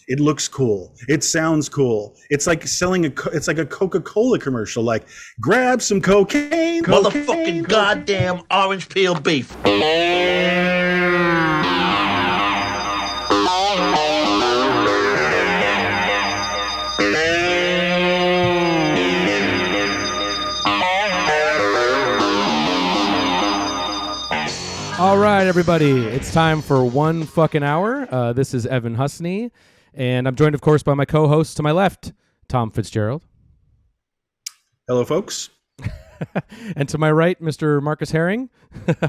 It looks cool. It sounds cool. It's like it's like a Coca-Cola commercial. Like, grab some cocaine. Motherfucking goddamn orange peel beef. All right, everybody. It's time for One Fucking Hour. This is Evan Husney, and I'm joined, of course, by my co-host to my left, Tom Fitzgerald. Hello, folks. And to my right, Mr. Marcus Herring.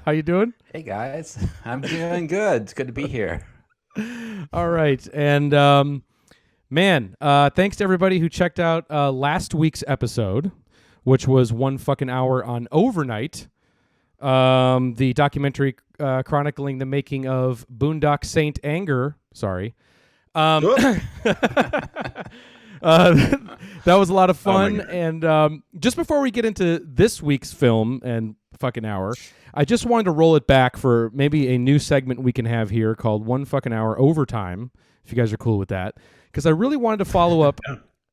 How you doing? Hey, guys. I'm doing good. It's good to be here. All right. And, thanks to everybody who checked out last week's episode, which was One Fucking Hour on Overnight. The documentary chronicling the making of Boondock Saint Anger. Sorry. That was a lot of fun. And just before we get into this week's film and fucking hour, I just wanted to roll it back for maybe a new segment we can have here called One Fucking Hour Overtime, if you guys are cool with that. Because I really wanted to follow up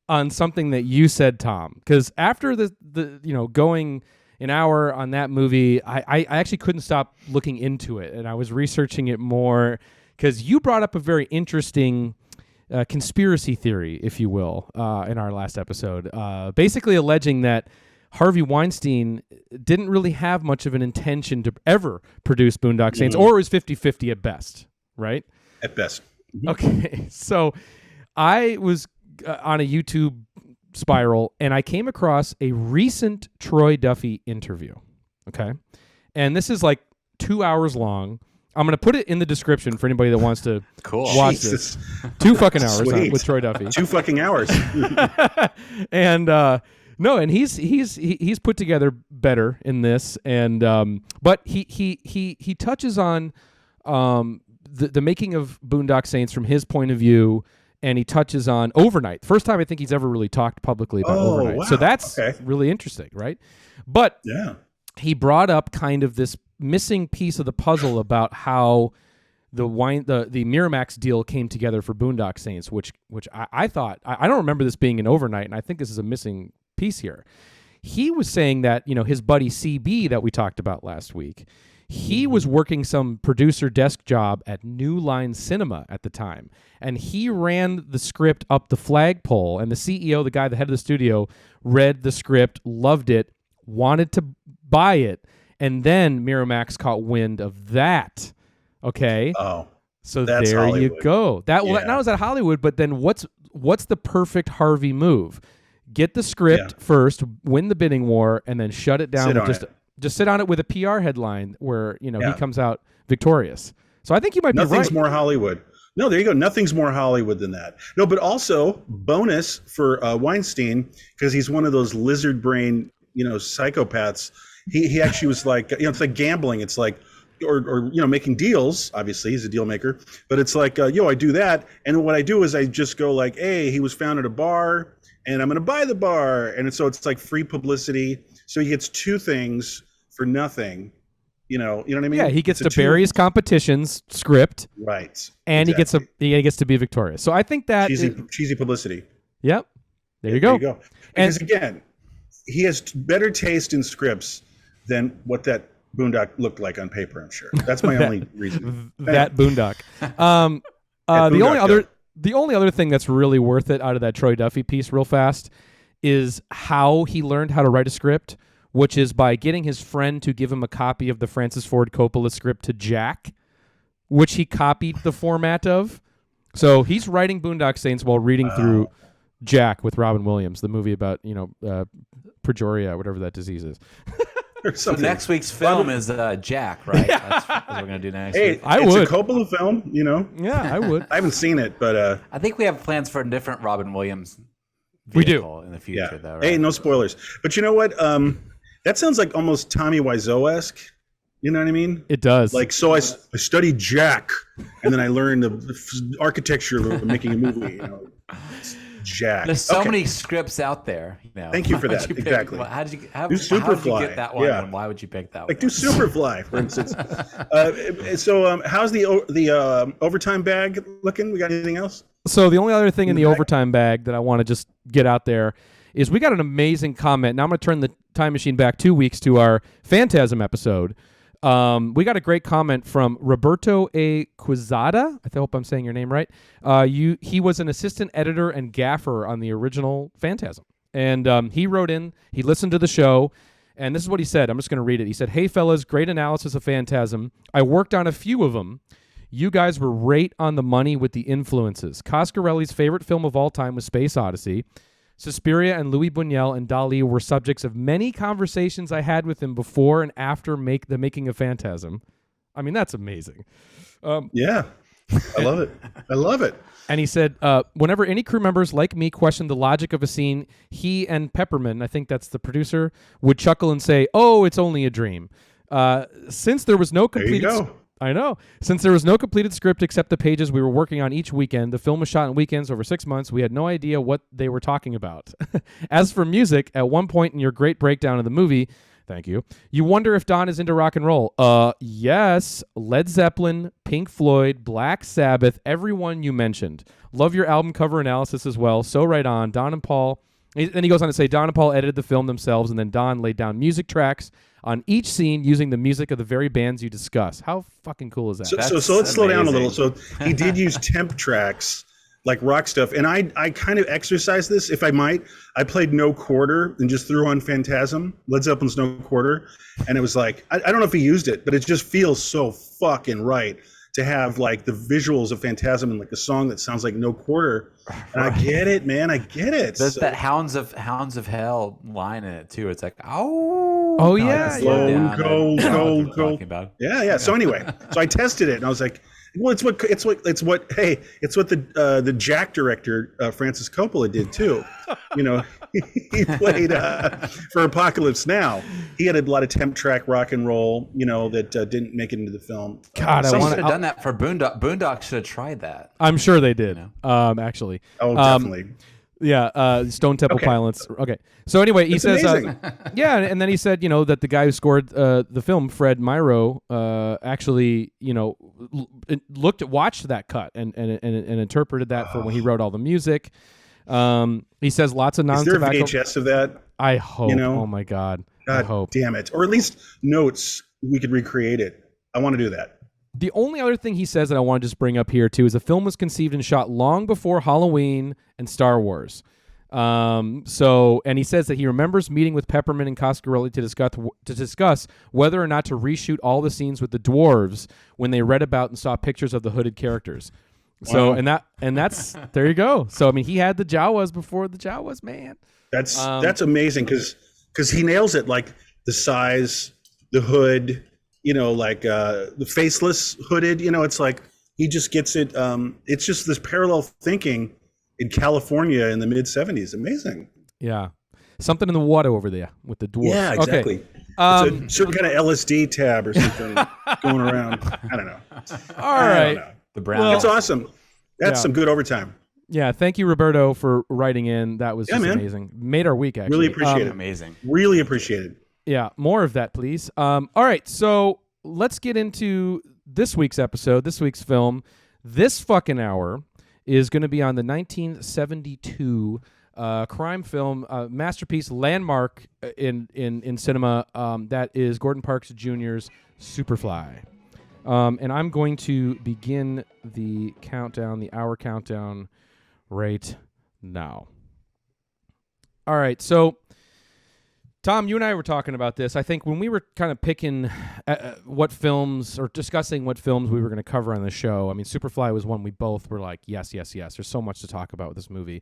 on something that you said, Tom. Because after the going an hour on that movie, I actually couldn't stop looking into it, and I was researching it more because you brought up a very interesting conspiracy theory, if you will, in our last episode, basically alleging that Harvey Weinstein didn't really have much of an intention to ever produce Boondock Saints, or was 50-50 at best, right? At best. Okay, so I was on a YouTube spiral, and I came across a recent Troy Duffy interview. Okay, and this is like 2 hours long. I'm going to put it in the description for anybody that wants to watch this. 2 fucking hours with Troy Duffy. 2 fucking hours. And and he's put together better in this, and but he touches on the making of Boondock Saints from his point of view. And he touches on Overnight. First time I think he's ever really talked publicly about Overnight. Wow. So that's really interesting, right? But he brought up kind of this missing piece of the puzzle about how the Miramax deal came together for Boondock Saints, which I thought, I don't remember this being an Overnight, and I think this is a missing piece here. He was saying that, his buddy CB that we talked about last week, he was working some producer desk job at New Line Cinema at the time, and he ran the script up the flagpole, and the CEO, the guy, the head of the studio, read the script, loved it, wanted to buy it, and then Miramax caught wind of that. Okay? Oh. So there Hollywood. You go. That was at Hollywood, but then what's the perfect Harvey move? Get the script first, win the bidding war, and then shut it down with just sit on it with a PR headline where, he comes out victorious. So I think you might be right. Nothing's more Hollywood. No, there you go. Nothing's more Hollywood than that. No, but also bonus for Weinstein, because he's one of those lizard brain, psychopaths. He actually was like, it's like gambling. It's like, or making deals. Obviously, he's a deal maker. But it's like, I do that. And what I do is I just go like, hey, he was found at a bar, and I'm going to buy the bar. And so it's like free publicity. So he gets 2 things for nothing, you know what I mean? Yeah, he gets to bury his competition's script, right? And exactly. he gets to be victorious. So I think that cheesy publicity. Yep, there you go. Because again, he has better taste in scripts than what that Boondock looked like on paper. I'm sure that's my only reason. That Boondock. The only other thing that's really worth it out of that Troy Duffy piece, real fast, is how he learned how to write a script, which is by getting his friend to give him a copy of the Francis Ford Coppola script to Jack, which he copied the format of. So he's writing Boondock Saints while reading through Jack with Robin Williams, the movie about, progeria, whatever that disease is. So next week's film is Jack, right? Yeah. That's what we're going to do next week. It's a Coppola film, Yeah, I would. I haven't seen it, but... I think we have plans for a different Robin Williams we do in the future, though, right? Hey, no spoilers. But you know what? That sounds like almost Tommy Wiseau-esque. You know what I mean? It does. Like, so I studied Jack, and then I learned the architecture of making a movie. Jack. There's so many scripts out there. Thank you for that. Exactly. How did you get that one? Yeah. And why would you pick that one? Like, do Superfly, for instance. So how's the overtime bag looking? We got anything else? So the only other thing in the overtime bag that I want to just get out there is we got an amazing comment. Now I'm going to turn the time machine back 2 weeks to our Phantasm episode. We got a great comment from Roberto A. Quezada. I hope I'm saying your name right. He was an assistant editor and gaffer on the original Phantasm. And he wrote in, he listened to the show, and this is what he said. I'm just going to read it. He said, "Hey, fellas, great analysis of Phantasm. I worked on a few of them. You guys were right on the money with the influences. Coscarelli's favorite film of all time was Space Odyssey. Suspiria and Louis Buñuel and Dali were subjects of many conversations I had with him before and after the making of Phantasm." I mean, that's amazing. Yeah, I love it. I love it. And he said, whenever any crew members like me questioned the logic of a scene, he and Pepperman, I think that's the producer, would chuckle and say, "Oh, it's only a dream." Since there was no completed... There you go. I know. Since there was no completed script except the pages we were working on each weekend, the film was shot in weekends over 6 months. We had no idea what they were talking about. As for music, at one point in your great breakdown of the movie, thank you, you wonder if Don is into rock and roll. Yes. Led Zeppelin, Pink Floyd, Black Sabbath, everyone you mentioned. Love your album cover analysis as well. So right on. Don and Paul... Then he goes on to say, Don and Paul edited the film themselves, and then Don laid down music tracks on each scene using the music of the very bands you discuss. How fucking cool is that? So let's slow down a little. So he did use temp tracks, like rock stuff. And I kind of exercised this, if I might. I played No Quarter and just threw on Phantasm, Led Zeppelin's No Quarter. And it was like, I don't know if he used it, but it just feels so fucking right to have like the visuals of Phantasm and like a song that sounds like No Quarter. And I get it, man. I get it. There's that Hounds of Hell line in it too. It's like, oh yeah, cold. Yeah. Yeah. So anyway, so I tested it and I was like, well, it's what the Jack director Francis Coppola did too. You know, he played for Apocalypse Now. He had a lot of temp track rock and roll, you know, that didn't make it into the film. God, I should have done that for Boondock. Boondock should have tried that. I'm sure they did. Actually. Oh, definitely. Yeah, Stone Temple Pilots. Okay. So anyway, he says, yeah, and then he said, you know, that the guy who scored the film, Fred Myrow, actually, you know, watched that cut and interpreted that for when he wrote all the music. He says lots of non-tobacco. Is there a VHS of that? I hope. You know? Oh my God. God I hope. Damn it. Or at least notes. We could recreate it. I want to do that. The only other thing he says that I want to just bring up here too is the film was conceived and shot long before Halloween and Star Wars. And he says that he remembers meeting with Pepperman and Coscarelli to discuss whether or not to reshoot all the scenes with the dwarves when they read about and saw pictures of the hooded characters. So Wow. and that's there you go. So I mean, he had the Jawas before the Jawas, man. That's amazing because he nails it. Like the size, the hood, you know, like the faceless hooded. You know, it's like he just gets it. It's just this parallel thinking in California in the mid '70s. Amazing. Yeah, something in the water over there with the dwarves. Yeah, exactly. Okay. It's a certain kind of LSD tab or something going around. I don't know. All right. The brown. That's awesome. That's Yeah. some good overtime. Yeah, thank you, Roberto, for writing in. That was just amazing. Made our week, actually. Really appreciate it. Amazing. Really appreciate it. Yeah, more of that, please. All right, so let's get into this week's episode, this week's film. This fucking hour is going to be on the 1972 crime film masterpiece, landmark in cinema. That is Gordon Parks Jr.'s Superfly. And I'm going to begin the countdown, the hour countdown, right now. All right, so Tom, you and I were talking about this. I think when we were kind of picking what films or discussing what films we were going to cover on the show, I mean, Superfly was one we both were like, yes. There's so much to talk about with this movie.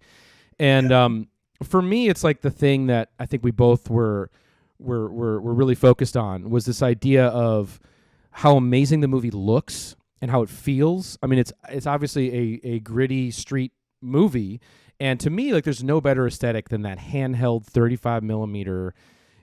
And for me, it's like the thing that I think we both were really focused on was this idea of how amazing the movie looks and how it feels. I mean, it's obviously a gritty street movie, and to me, like, there's no better aesthetic than that handheld 35 millimeter,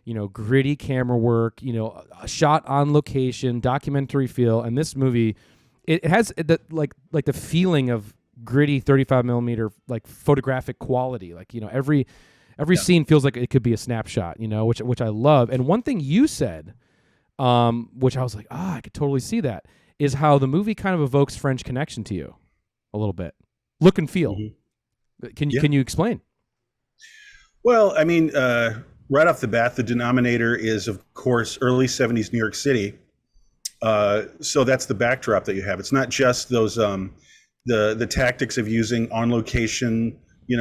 you know, gritty camera work, you know, shot on location, documentary feel. And this movie, it has the like the feeling of gritty 35 millimeter like photographic quality. Like, you know, every scene feels like it could be a snapshot, you know, which I love. And one thing you said, which I was like, I could totally see that, is how the movie kind of evokes French Connection to you a little bit. look and feel. Mm-hmm. Can you explain? Well, I mean, right off the bat, the denominator is, of course, early 70s New York City. So that's the backdrop that you have. It's not just those the tactics of using on location,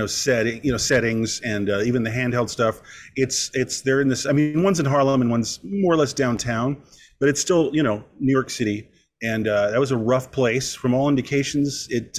settings, and even the handheld stuff. It's they're in this. I mean, one's in Harlem and one's more or less downtown, but it's still New York City, and that was a rough place. From all indications, it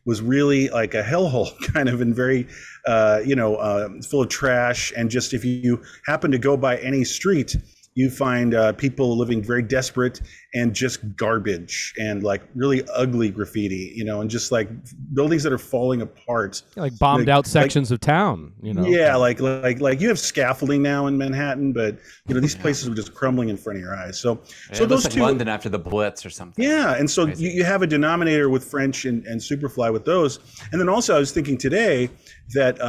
was really like a hellhole, kind of, and very full of trash. And just if you happen to go by any street, you find people living very desperate and just garbage and like really ugly graffiti, and just like buildings that are falling apart, like bombed out sections of town, Yeah, like you have scaffolding now in Manhattan, but these places are just crumbling in front of your eyes. So those like two, London after the Blitz or something. Yeah, and so you have a denominator with French and Superfly with those, and then also I was thinking today that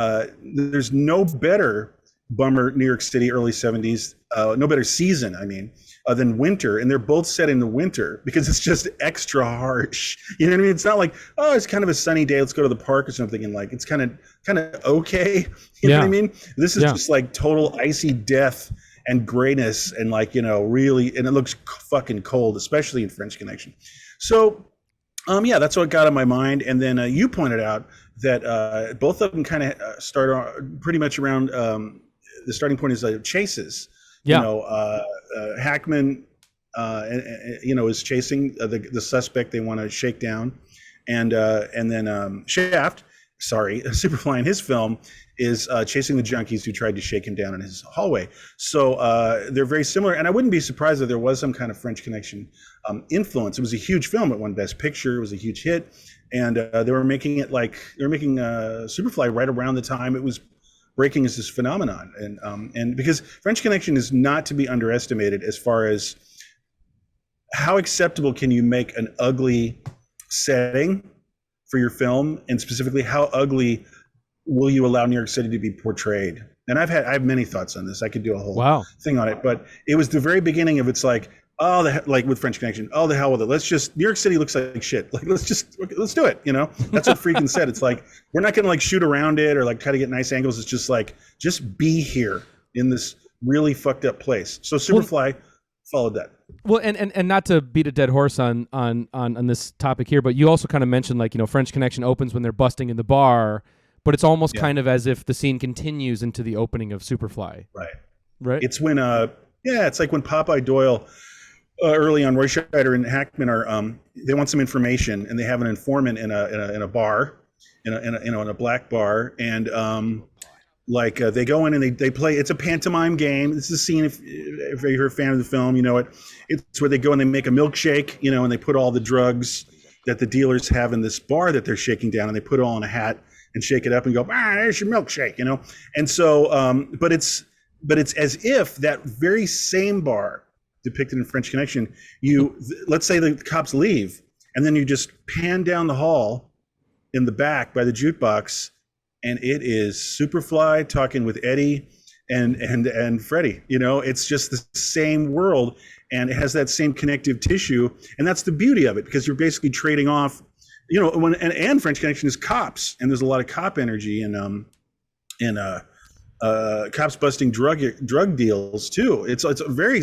there's no better bummer New York City early 70s, no better season, than winter, and they're both set in the winter because it's just extra harsh. You know what I mean? It's not like, oh, it's kind of a sunny day, let's go to the park or something, and like it's kind of okay. You know what I mean? This is just like total icy death and grayness, and like really, and it looks fucking cold, especially in French Connection. So that's what got on my mind. And then you pointed out that both of them kind of start pretty much around the starting point is chases. Hackman is chasing the suspect they want to shake down, and then Superfly in his film is chasing the junkies who tried to shake him down in his hallway. So they're very similar, and I wouldn't be surprised if there was some kind of French Connection influence. It was a huge film. It won Best Picture. It was a huge hit, and they were making Superfly right around the time it was breaking as this phenomenon, and because French Connection is not to be underestimated as far as how acceptable can you make an ugly setting for your film, and specifically how ugly will you allow New York City to be portrayed. And I have many thoughts on this. I could do a whole thing on it, but it was the very beginning of it's like, like with French Connection, the hell with it. New York City looks like shit. Like, let's do it. That's what Friedkin said. It's like, we're not going to like shoot around it or like try to get nice angles. It's just like, just be here in this really fucked up place. So Superfly followed that. Well, and not to beat a dead horse on this topic here, but you also kind of mentioned like, French Connection opens when they're busting in the bar, but it's almost kind of as if the scene continues into the opening of Superfly. Right. It's when, it's like when Popeye Doyle, early on, Roy Scheider and Hackman are they want some information, and they have an informant in a bar, in a black bar, and they go in and they play. It's a pantomime game. This is a scene if you're a fan of the film, it's where they go and they make a milkshake, and they put all the drugs that the dealers have in this bar that they're shaking down, and they put it all in a hat and shake it up and go, there's your milkshake, And so, but it's as if that very same bar depicted in French Connection, let's say the cops leave, and then you just pan down the hall in the back by the jukebox, and it is Superfly talking with Eddie and Freddie. It's just the same world, and it has that same connective tissue, and that's the beauty of it, because you're basically trading off, and French Connection is cops, and there's a lot of cop energy and cops busting drug deals too. It's very,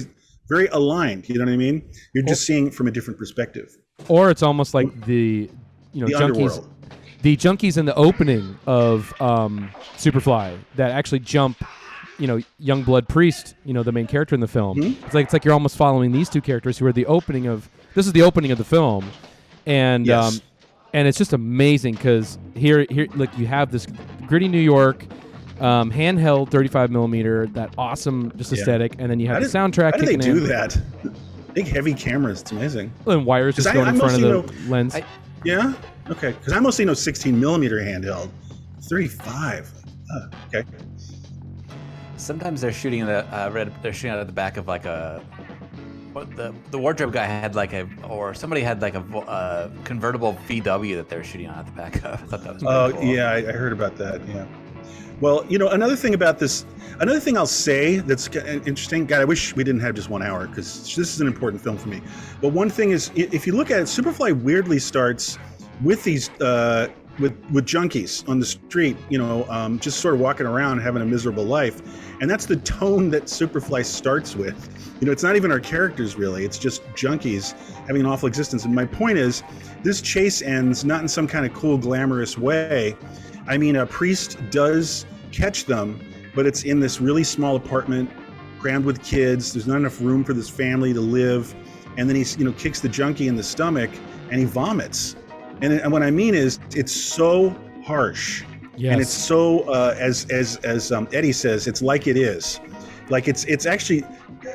very aligned. You know what I mean? You're just seeing it from a different perspective. Or it's almost like the junkies, underworld. The junkies in the opening of Superfly that actually jump, Youngblood Priest, the main character in the film. Mm-hmm. It's like you're almost following these two characters who are the opening of the film, and and it's just amazing because here like you have this gritty New York. Handheld 35 millimeter, that awesome just aesthetic, and then you have the soundtrack. How do they do that? Big heavy cameras, it's amazing. And wires just going in front of the lens. Okay, because I mostly know 16 millimeter handheld, 35. Okay. Sometimes they're shooting they're shooting out of the back of like a. The wardrobe guy had somebody had like a convertible VW that they were shooting on at the back of. I thought that was pretty cool. Yeah, I heard about that. Yeah. Well, another thing I'll say that's interesting. God, I wish we didn't have just 1 hour, because this is an important film for me. But one thing is, if you look at it, Superfly weirdly starts with these with junkies on the street, just sort of walking around having a miserable life, and that's the tone that Superfly starts with. It's not even our characters really; it's just junkies having an awful existence. And my point is, this chase ends not in some kind of cool, glamorous way. I mean, a priest does catch them, but it's in this really small apartment, crammed with kids. There's not enough room for this family to live, and then he kicks the junkie in the stomach, and he vomits. And what I mean is, it's so harsh, Yes. and it's so as Eddie says, it's like it is, like it's actually,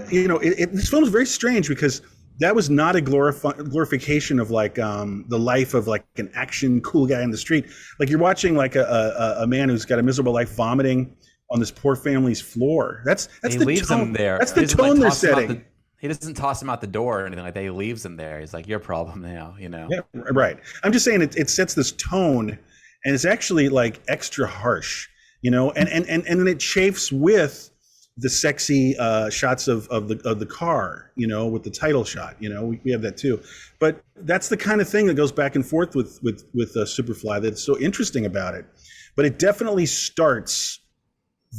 this film is very strange because that was not a glorification of like the life of like an action cool guy in the street. Like you're watching like a man who's got a miserable life vomiting on this poor family's floor. That's he the leaves tone. him there. That's the tone they're setting. He doesn't toss him out the door or anything like that. He leaves him there. He's like, your problem now, Yeah, right. I'm just saying it sets this tone, and it's actually like extra harsh, and then it chafes with the sexy shots of the car, with the title shot. We have that too. But that's the kind of thing that goes back and forth with Superfly that's so interesting about it. But it definitely starts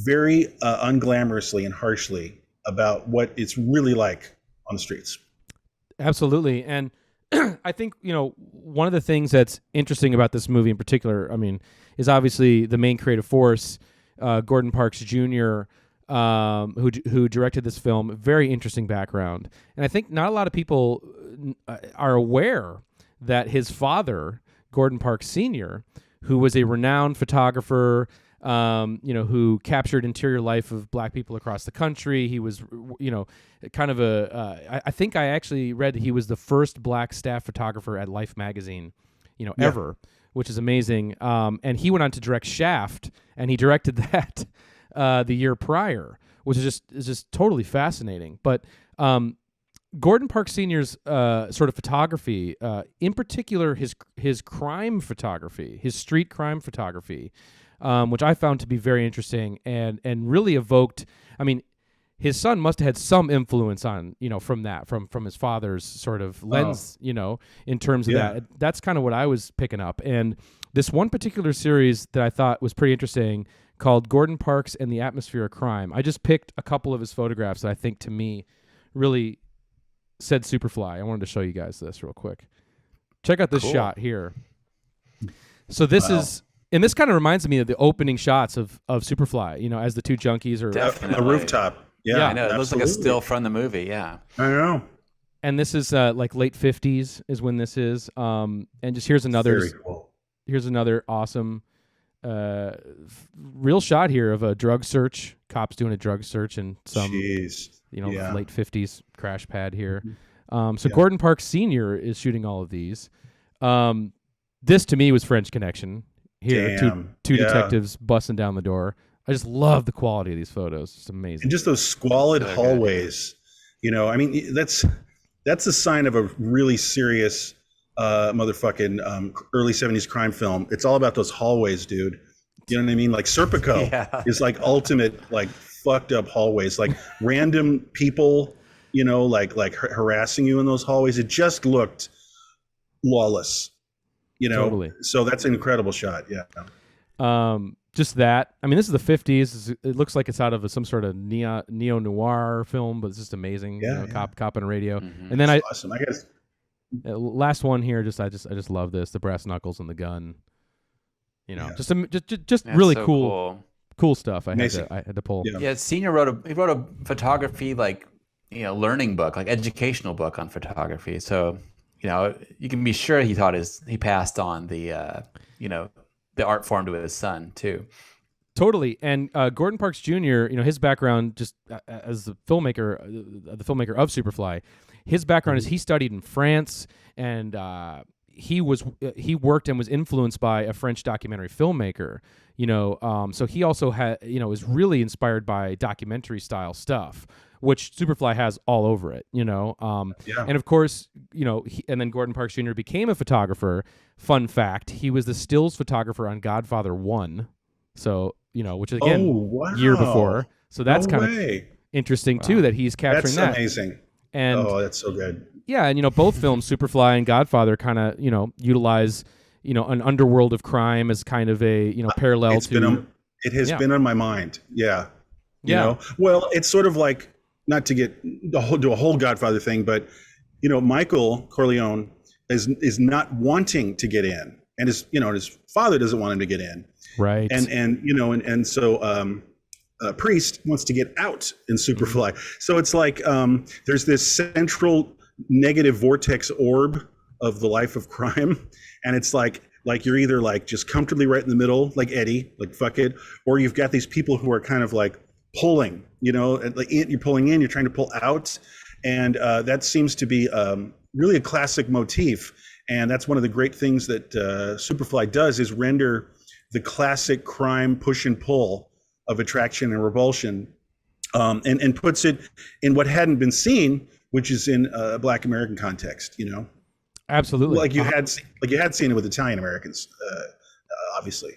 very unglamorously and harshly about what it's really like on the streets. Absolutely. And I think, one of the things that's interesting about this movie in particular, is obviously the main creative force, Gordon Parks Jr., who directed this film. Very interesting background. And I think not a lot of people are aware that his father, Gordon Parks Sr., who was a renowned photographer, who captured interior life of black people across the country. He was, kind of I think I actually read that he was the first black staff photographer at Life magazine, ever, which is amazing. And he went on to direct Shaft, and he directed that the year prior, which is just totally fascinating. But Gordon Parks Sr.'s sort of photography, in particular his crime photography, his street crime photography, which I found to be very interesting and really evoked. His son must have had some influence on, from his father's sort of lens, in terms of that. That's kind of what I was picking up. And this one particular series that I thought was pretty interesting, called Gordon Parks and the Atmosphere of Crime. I just picked a couple of his photographs that I think to me really said Superfly. I wanted to show you guys this real quick. Check out this shot here. So this is, and this kind of reminds me of the opening shots of Superfly, as the two junkies are Definitely. A rooftop. Yeah, I know. It looks like a still from the movie. Yeah. I know. And this is like late 50s is when this is. And just here's another. Very cool. Here's another awesome real shot here of a drug search. Cops doing a drug search in some late 50s crash pad here. Gordon Parks Sr. is shooting all of these. This to me was French Connection. Here, two detectives busting down the door. I just love the quality of these photos. It's amazing. And just those squalid hallways. That's a sign of a really serious motherfucking early 70s crime film. It's all about those hallways, dude. You know what I mean? Like Serpico is like ultimate, like fucked up hallways, like random people, like harassing you in those hallways. It just looked lawless, Totally. So that's an incredible shot. Yeah. Just that. This is the 50s. It looks like it's out of some sort of neo-noir film, but it's just amazing. Cop on a radio. Mm-hmm. And then awesome. I guess. Last one here. I just love this. The brass knuckles and the gun. Just really so cool stuff. I had to pull. Yeah. Senior wrote a photography learning book, like educational book on photography. So you can be sure he passed on the the art form to his son too. Totally. And Gordon Parks Jr., his background just as the filmmaker of Superfly, his background is he studied in France, and he worked and was influenced by a French documentary filmmaker. So he also had is really inspired by documentary style stuff, which Superfly has all over it. And of course, and then Gordon Parks Jr. became a photographer. Fun fact: he was the stills photographer on Godfather 1. So which again, year before. So that's kind of interesting too, that he's capturing that. That's amazing. And that's so good. Yeah, and both films, Superfly and Godfather, kind of utilize an underworld of crime as kind of a parallel it has been on my mind. Yeah. Yeah. Well, it's sort of like, not to get do a whole Godfather thing, but Michael Corleone is not wanting to get in, and his father doesn't want him to get in, right? And so Priest wants to get out in Superfly. So it's like there's this central negative vortex orb of the life of crime, and it's like you're either like just comfortably right in the middle, like Eddie, like fuck it, or you've got these people who are kind of like pulling, like you're pulling in, you're trying to pull out, and that seems to be really a classic motif. And that's one of the great things that Superfly does, is render the classic crime push and pull of attraction and repulsion, and puts it in what hadn't been seen, which is in a Black American context. Absolutely, like you had seen it with Italian Americans, obviously.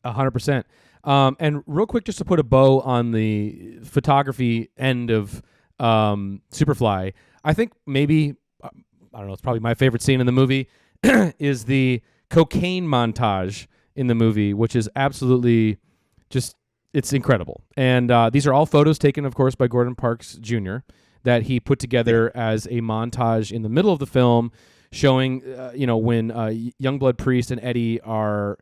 100%. And real quick, just to put a bow on the photography end of Superfly, I think maybe, I don't know, it's probably my favorite scene in the movie is the cocaine montage in the movie, which is absolutely just, it's incredible. And these are all photos taken, of course, by Gordon Parks Jr. that he put together as a montage in the middle of the film showing, when Youngblood Priest and Eddie are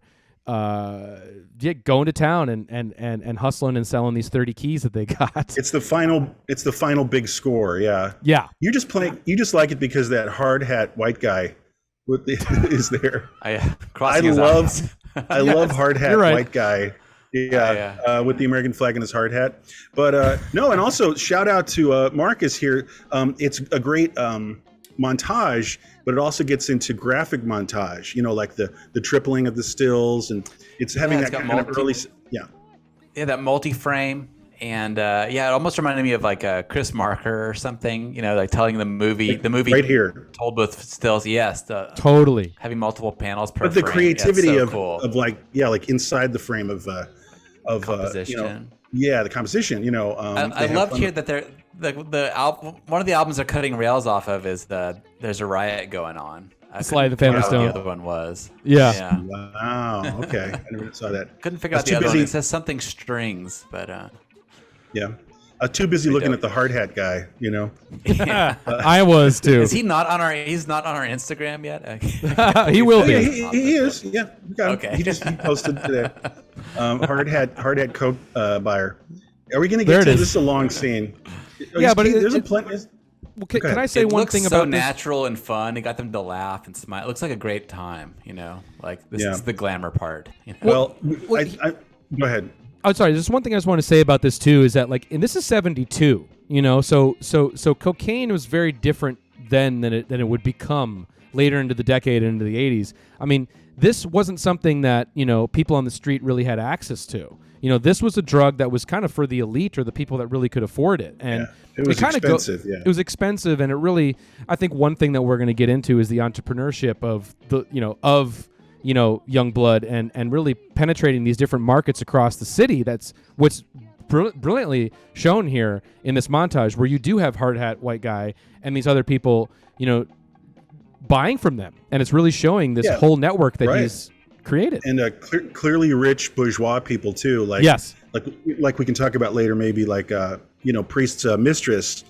going to town and hustling and selling these 30 keys that they got. It's the final big score. Yeah. You just like it because that hard hat white guy is there. I love hard hat right. white guy. With the American flag in his hard hat. But no, and also shout out to Marcus here. It's a great montage, but it also gets into graphic montage, like the tripling of the stills, and it's having that kind of early that multi-frame, and it almost reminded me of like a Chris Marker or something, like telling the movie right here told with stills. Yes, totally having multiple panels per but the frame. creativity cool. of like inside the frame of composition. The composition. I love to hear that they're one of the albums they're cutting rails off of is there's a riot going on. Sly the Family Stone. The other one was. Yeah. Wow. Okay. I never saw that. Couldn't figure out the other one. It says something strings, but too busy looking at the hard hat guy. I was too. Is he not on our? He's not on our Instagram yet. He will be. He is. Yeah. Okay. He posted today. Hard hat coat buyer. Are we going to get to this? Is a long scene. Yeah, but there's a plenty. Well, can I say one thing about so natural and fun? It got them to laugh and smile. It looks like a great time. Like this is the glamour part. Well, I go ahead. Oh, sorry. There's one thing I just want to say about this too is that and this is 72. So cocaine was very different then than it would become later into the decade and into the 80s. I mean, this wasn't something that people on the street really had access to. This was a drug that was kind of for the elite or the people that really could afford it. And it was expensive. It was expensive, and it really, I think one thing that we're going to get into is the entrepreneurship of young blood and really penetrating these different markets across the city. That's what's brilliantly shown here in this montage, where you do have hard hat white guy and these other people, buying from them, and it's really showing this whole network that he's created, and clearly rich bourgeois people too. Like we can talk about later, maybe like Priest's mistress,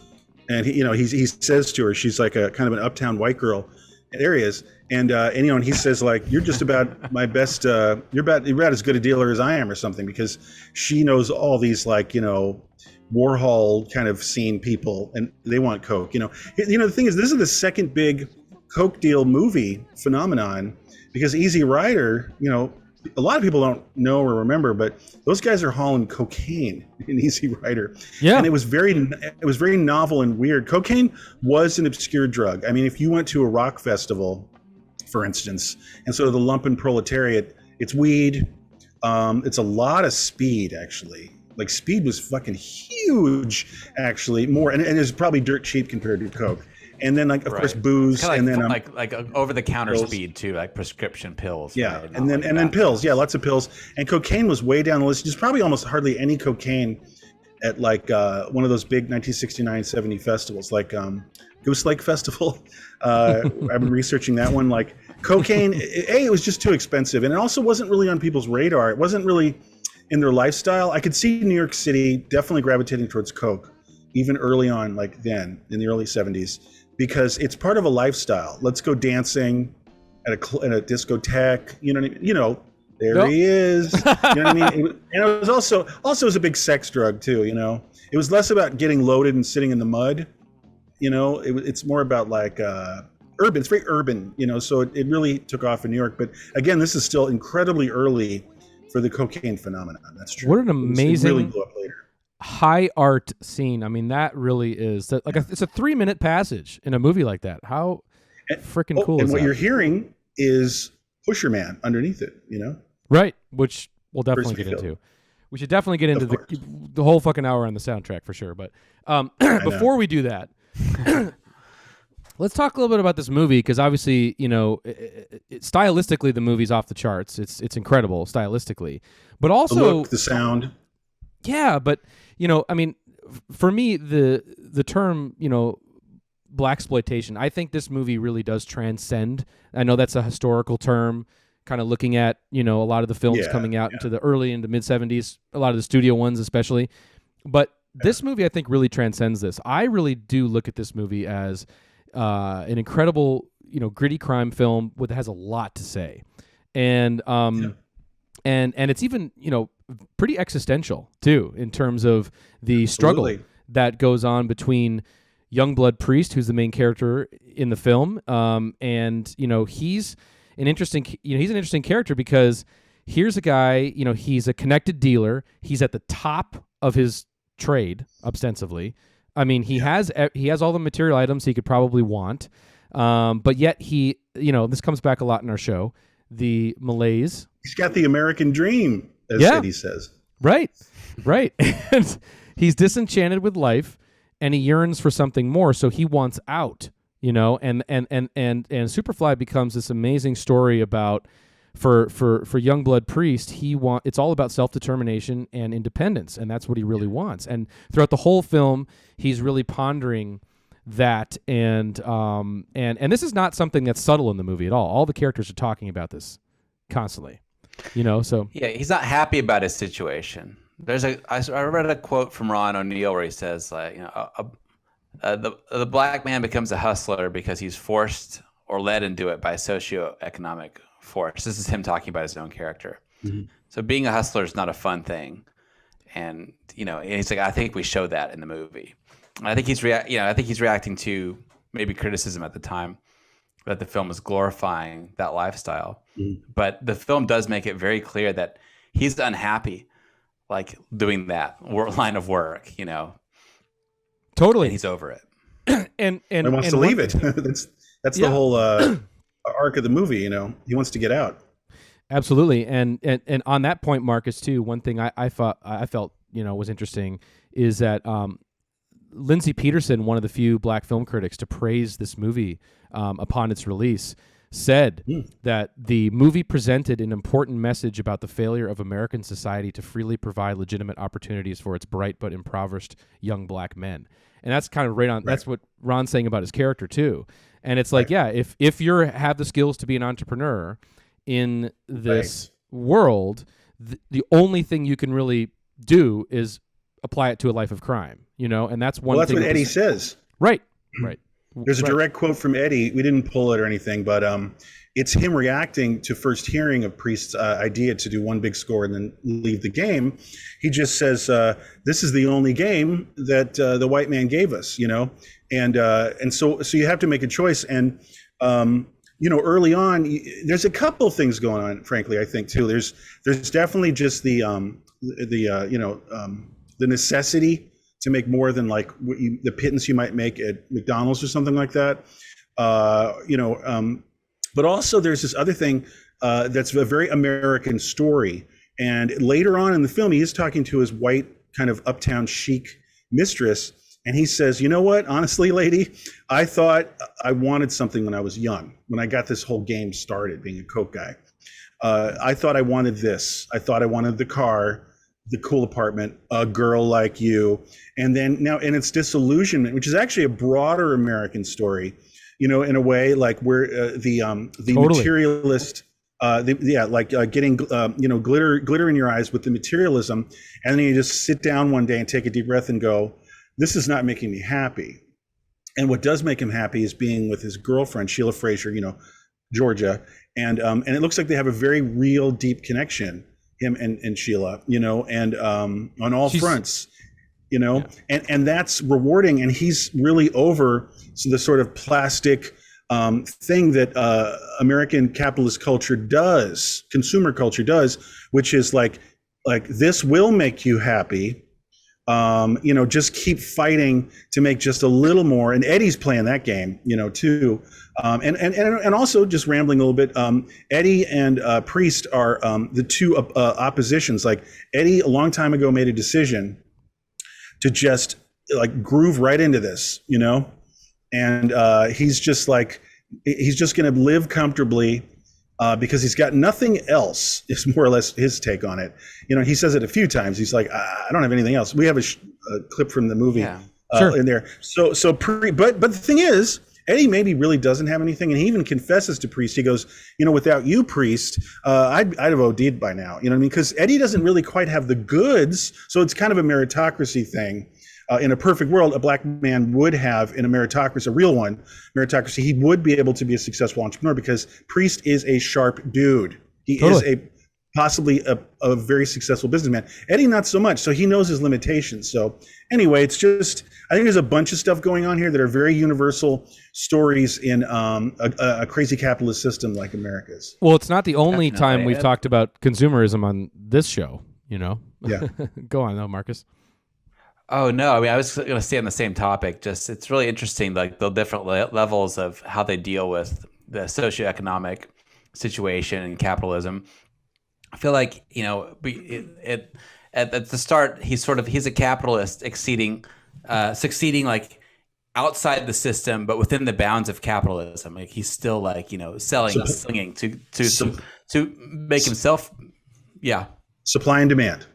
and he says to her, she's like a kind of an uptown white girl in areas, and he says like, you're just about my best, you're about as good a dealer as I am or something, because she knows all these Warhol kind of scene people, and they want coke. The thing is, this is the second big coke deal movie phenomenon, because Easy Rider, a lot of people don't know or remember, but those guys are hauling cocaine in Easy Rider. Yeah. And it was very novel and weird. Cocaine was an obscure drug. I mean, if you went to a rock festival, for instance, and sort of the lumpen proletariat, it's weed. It's a lot of speed, actually. Like, speed was fucking huge, actually, more, and it was probably dirt cheap compared to coke. And then, of course, booze, and then like over-the-counter speed too, like prescription pills. Yeah, right? and then pills. Yeah, lots of pills. And cocaine was way down the list. There's probably almost hardly any cocaine at one of those big 1969-70 festivals, like Ghost Lake Festival. I've been researching that one. Like cocaine, it was just too expensive, and it also wasn't really on people's radar. It wasn't really in their lifestyle. I could see New York City definitely gravitating towards coke, even early on, like then in the early 70s, because it's part of a lifestyle. Let's go dancing at a discotheque. You know what I mean? You know, there he is. You know what I mean? And it was also was a big sex drug too. You know, it was less about getting loaded and sitting in the mud. You know, it's more about like urban. It's very urban. You know, so it really took off in New York. But again, this is still incredibly early for the cocaine phenomenon. That's true. What an amazing, it really blew up later. High art scene. I mean, that really is like it's a 3-minute passage in a movie like that. How freaking cool is that? And what you're hearing is Pusher Man underneath it, you know? Right, which we'll definitely get into. We should definitely get into the whole fucking hour on the soundtrack for sure. But before we do that, let's talk a little bit about this movie, because obviously, you know, stylistically the movie's off the charts. It's incredible stylistically, but also the look, the sound. Yeah, but you know, I mean, for me, the term, you know, blaxploitation, I think this movie really does transcend. I know that's a historical term, kind of looking at, you know, a lot of the films coming out into the early into mid 70s, a lot of the studio ones especially. But this movie, I think, really transcends this. I really do look at this movie as an incredible, you know, gritty crime film that has a lot to say, and it's even, you know, pretty existential too, in terms of the struggle that goes on between Youngblood Priest, who's the main character in the film, and you know, he's an interesting character, because here's a guy, you know, he's a connected dealer. He's at the top of his trade, ostensibly. I mean, he has all the material items he could probably want, but yet he, you know, this comes back a lot in our show, the malaise. He's got the American dream, as Eddie says. Right. And he's disenchanted with life, and he yearns for something more, so he wants out, you know, and Superfly becomes this amazing story about, for Youngblood Priest, it's all about self-determination and independence, and that's what he really wants. And throughout the whole film, he's really pondering that, and this is not something that's subtle in the movie at all. All the characters are talking about this constantly, you know. So yeah, he's not happy about his situation. I read a quote from Ron O'Neill where he says, like, you know, the black man becomes a hustler because he's forced or led into it by socioeconomic force. This is him talking about his own character. Mm-hmm. So being a hustler is not a fun thing, and you know, and he's like, I think we show that in the movie. And I think he's reacting to maybe criticism at the time that the film is glorifying that lifestyle. Mm-hmm. But the film does make it very clear that he's unhappy, like doing that line of work, you know. Totally, and he's over it, and wants to leave it. that's the whole arc of the movie, you know. He wants to get out. Absolutely, and on that point, Marcus, too, one thing I felt, you know, was interesting is that Lindsay Peterson, one of the few black film critics to praise this movie upon its release, said that the movie presented an important message about the failure of American society to freely provide legitimate opportunities for its bright but impoverished young black men. And that's kind of right on. Right. That's what Ron's saying about his character too. And it's like, yeah, if you have the skills to be an entrepreneur in this world, the only thing you can really do is apply it to a life of crime, you know. And that's one. Well, that's thing what Eddie says. Right. There's a direct quote from Eddie. We didn't pull it or anything, but it's him reacting to first hearing of Priest's idea to do one big score and then leave the game. He just says, "This is the only game that the white man gave us," you know, and so you have to make a choice. And you know, early on, there's a couple things going on. Frankly, I think too. There's definitely just the necessity to make more than like the pittance you might make at McDonald's or something like that, but also there's this other thing that's a very American story. And later on in the film, he is talking to his white kind of uptown chic mistress, and he says, "You know what? Honestly, lady, I thought I wanted something when I was young. When I got this whole game started, being a coke guy, I thought I wanted this. I thought I wanted the car." the cool apartment, a girl like you, and then now in its disillusionment, which is actually a broader American story, in a way, like where the Totally. materialist, getting glitter in your eyes with the materialism, and then you just sit down one day and take a deep breath and go, this is not making me happy. And what does make him happy is being with his girlfriend, Sheila Fraser, Georgia, and it looks like they have a very real, deep connection, him and Sheila, and on all fronts, and that's rewarding. And he's really over the sort of plastic thing that American capitalist culture does, consumer culture does, which is like this will make you happy. Just keep fighting to make just a little more. And Eddie's playing that game, too. And also, just rambling a little bit, Eddie and Priest are the two oppositions. Like Eddie, a long time ago, made a decision to just like groove right into this, and he's just going to live comfortably. Because he's got nothing else, is more or less his take on it. He says it a few times. He's like, I don't have anything else. We have a clip from the movie in there. But the thing is, Eddie maybe really doesn't have anything, and he even confesses to Priest. He goes, without you, Priest, I'd have OD'd by now. You know what I mean? Because Eddie doesn't really quite have the goods, so it's kind of a meritocracy thing. In a perfect world, a black man would have, in a meritocracy, a real one, meritocracy, he would be able to be a successful entrepreneur because Priest is a sharp dude. He Totally. is possibly a very successful businessman. Eddie, not so much. So he knows his limitations. So anyway, it's just, I think there's a bunch of stuff going on here that are very universal stories in a crazy capitalist system like America's. Well, it's not the only Definitely. time we've talked about consumerism on this show, Yeah. Go on, though, Marcus. Oh no! I mean, I was going to stay on the same topic. Just it's really interesting, like the different levels of how they deal with the socioeconomic situation and capitalism. I feel like at the start, he's a capitalist, succeeding like outside the system, but within the bounds of capitalism. Like he's still like selling and slinging to make himself. Yeah. Supply and demand.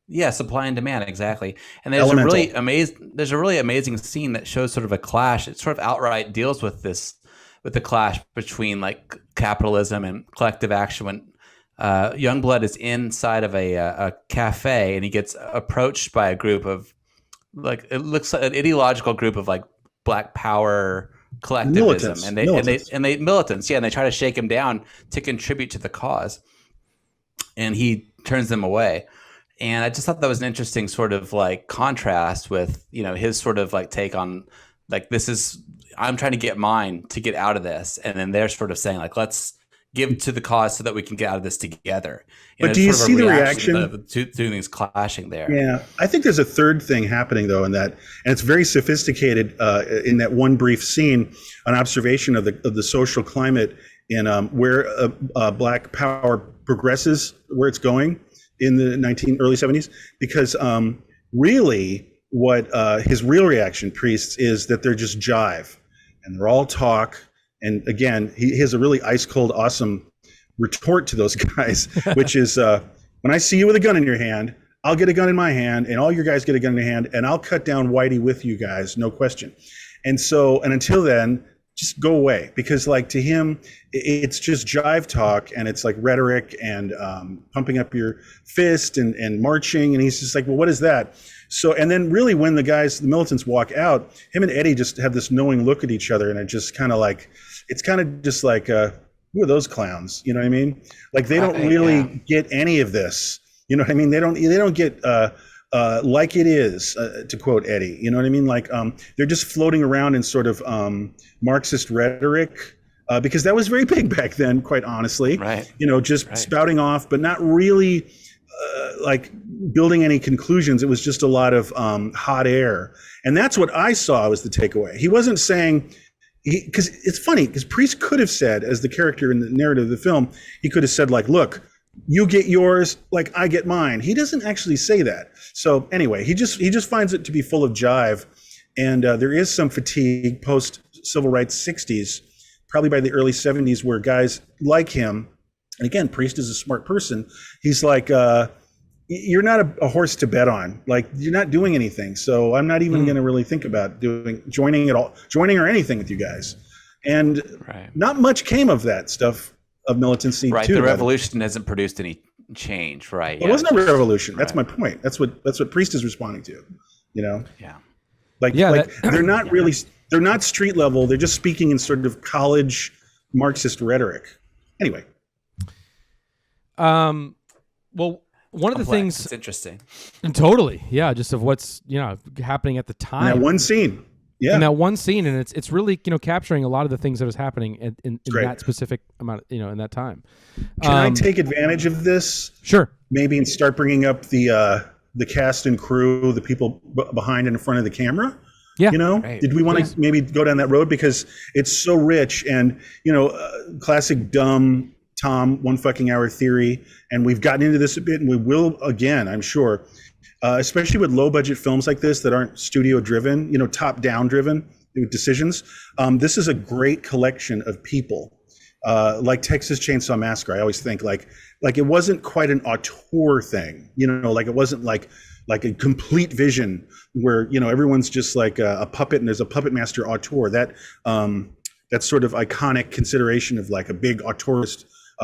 Yeah, supply and demand, exactly. And there's a really amazing scene that shows sort of a clash. It sort of outright deals with the clash between like capitalism and collective action. When Youngblood is inside of a cafe and he gets approached by a group of like, it looks like an ideological group of like Black Power collectivism, militants. and they militants, and they try to shake him down to contribute to the cause, and he turns them away. And I just thought that was an interesting sort of like contrast with, his sort of like take on like, I'm trying to get mine to get out of this. And then they're sort of saying like, let's give to the cause so that we can get out of this together. But do you see the reaction? The two things clashing there. Yeah. I think there's a third thing happening though in that, and it's very sophisticated in that one brief scene, an observation of the social climate in where Black Power progresses, where it's going in the early 70s, because really what his real reaction, Priests, is that they're just jive and they're all talk. And again, he has a really ice cold, awesome retort to those guys, which is when I see you with a gun in your hand, I'll get a gun in my hand and all your guys get a gun in your hand and I'll cut down Whitey with you guys, no question. And until then, just go away, because like to him, it's just jive talk and it's like rhetoric and pumping up your fist and marching. And he's just like, well, what is that? So, and then really when the militants walk out, him and Eddie just have this knowing look at each other. And it just kind of like, it's kind of just like, who are those clowns? You know what I mean? Like they don't really get any of this. You know what I mean? They don't get like it is, to quote Eddie. You know what I mean? Like they're just floating around in sort of Marxist rhetoric, because that was very big back then, quite honestly. Right. Spouting off, but not really like building any conclusions. It was just a lot of hot air. And that's what I saw was the takeaway. He wasn't saying, because it's funny, because Priest could have said, as the character in the narrative of the film, he could have said like, look, you get yours like I get mine. He doesn't actually say that. So anyway, he just finds it to be full of jive. And there is some fatigue post civil rights 60s, probably by the early 70s, where guys like him, and again, Priest is a smart person. He's like, you're not a horse to bet on. Like, you're not doing anything. So I'm not even going to really think about joining or anything with you guys. And not much came of that stuff of militancy. Right. Too, The revolution hasn't produced any change. Right. It wasn't a revolution. That's my point. That's what Priest is responding to. You know? Yeah. They're not really, they're not street level. They're just speaking in sort of college Marxist rhetoric. Anyway. Well, one of the things, it's interesting. Totally. Yeah. Just of what's, happening at the time. In that one scene. Yeah. In that one scene. And it's really, capturing a lot of the things that was happening in that specific amount, in that time. Can I take advantage of this? Sure. Maybe and start bringing up the cast and crew, the people behind and in front of the camera. Yeah. Did we want to maybe go down that road because it's so rich and, classic dumb Tom, 1 fucking hour theory. And we've gotten into this a bit and we will again, I'm sure, especially with low budget films like this that aren't studio driven, top down driven decisions. This is a great collection of people. Like Texas Chainsaw Massacre, I always think like it wasn't quite an auteur thing, like it wasn't like a complete vision where everyone's just like a puppet and there's a puppet master auteur. That sort of iconic consideration of like a big auteurist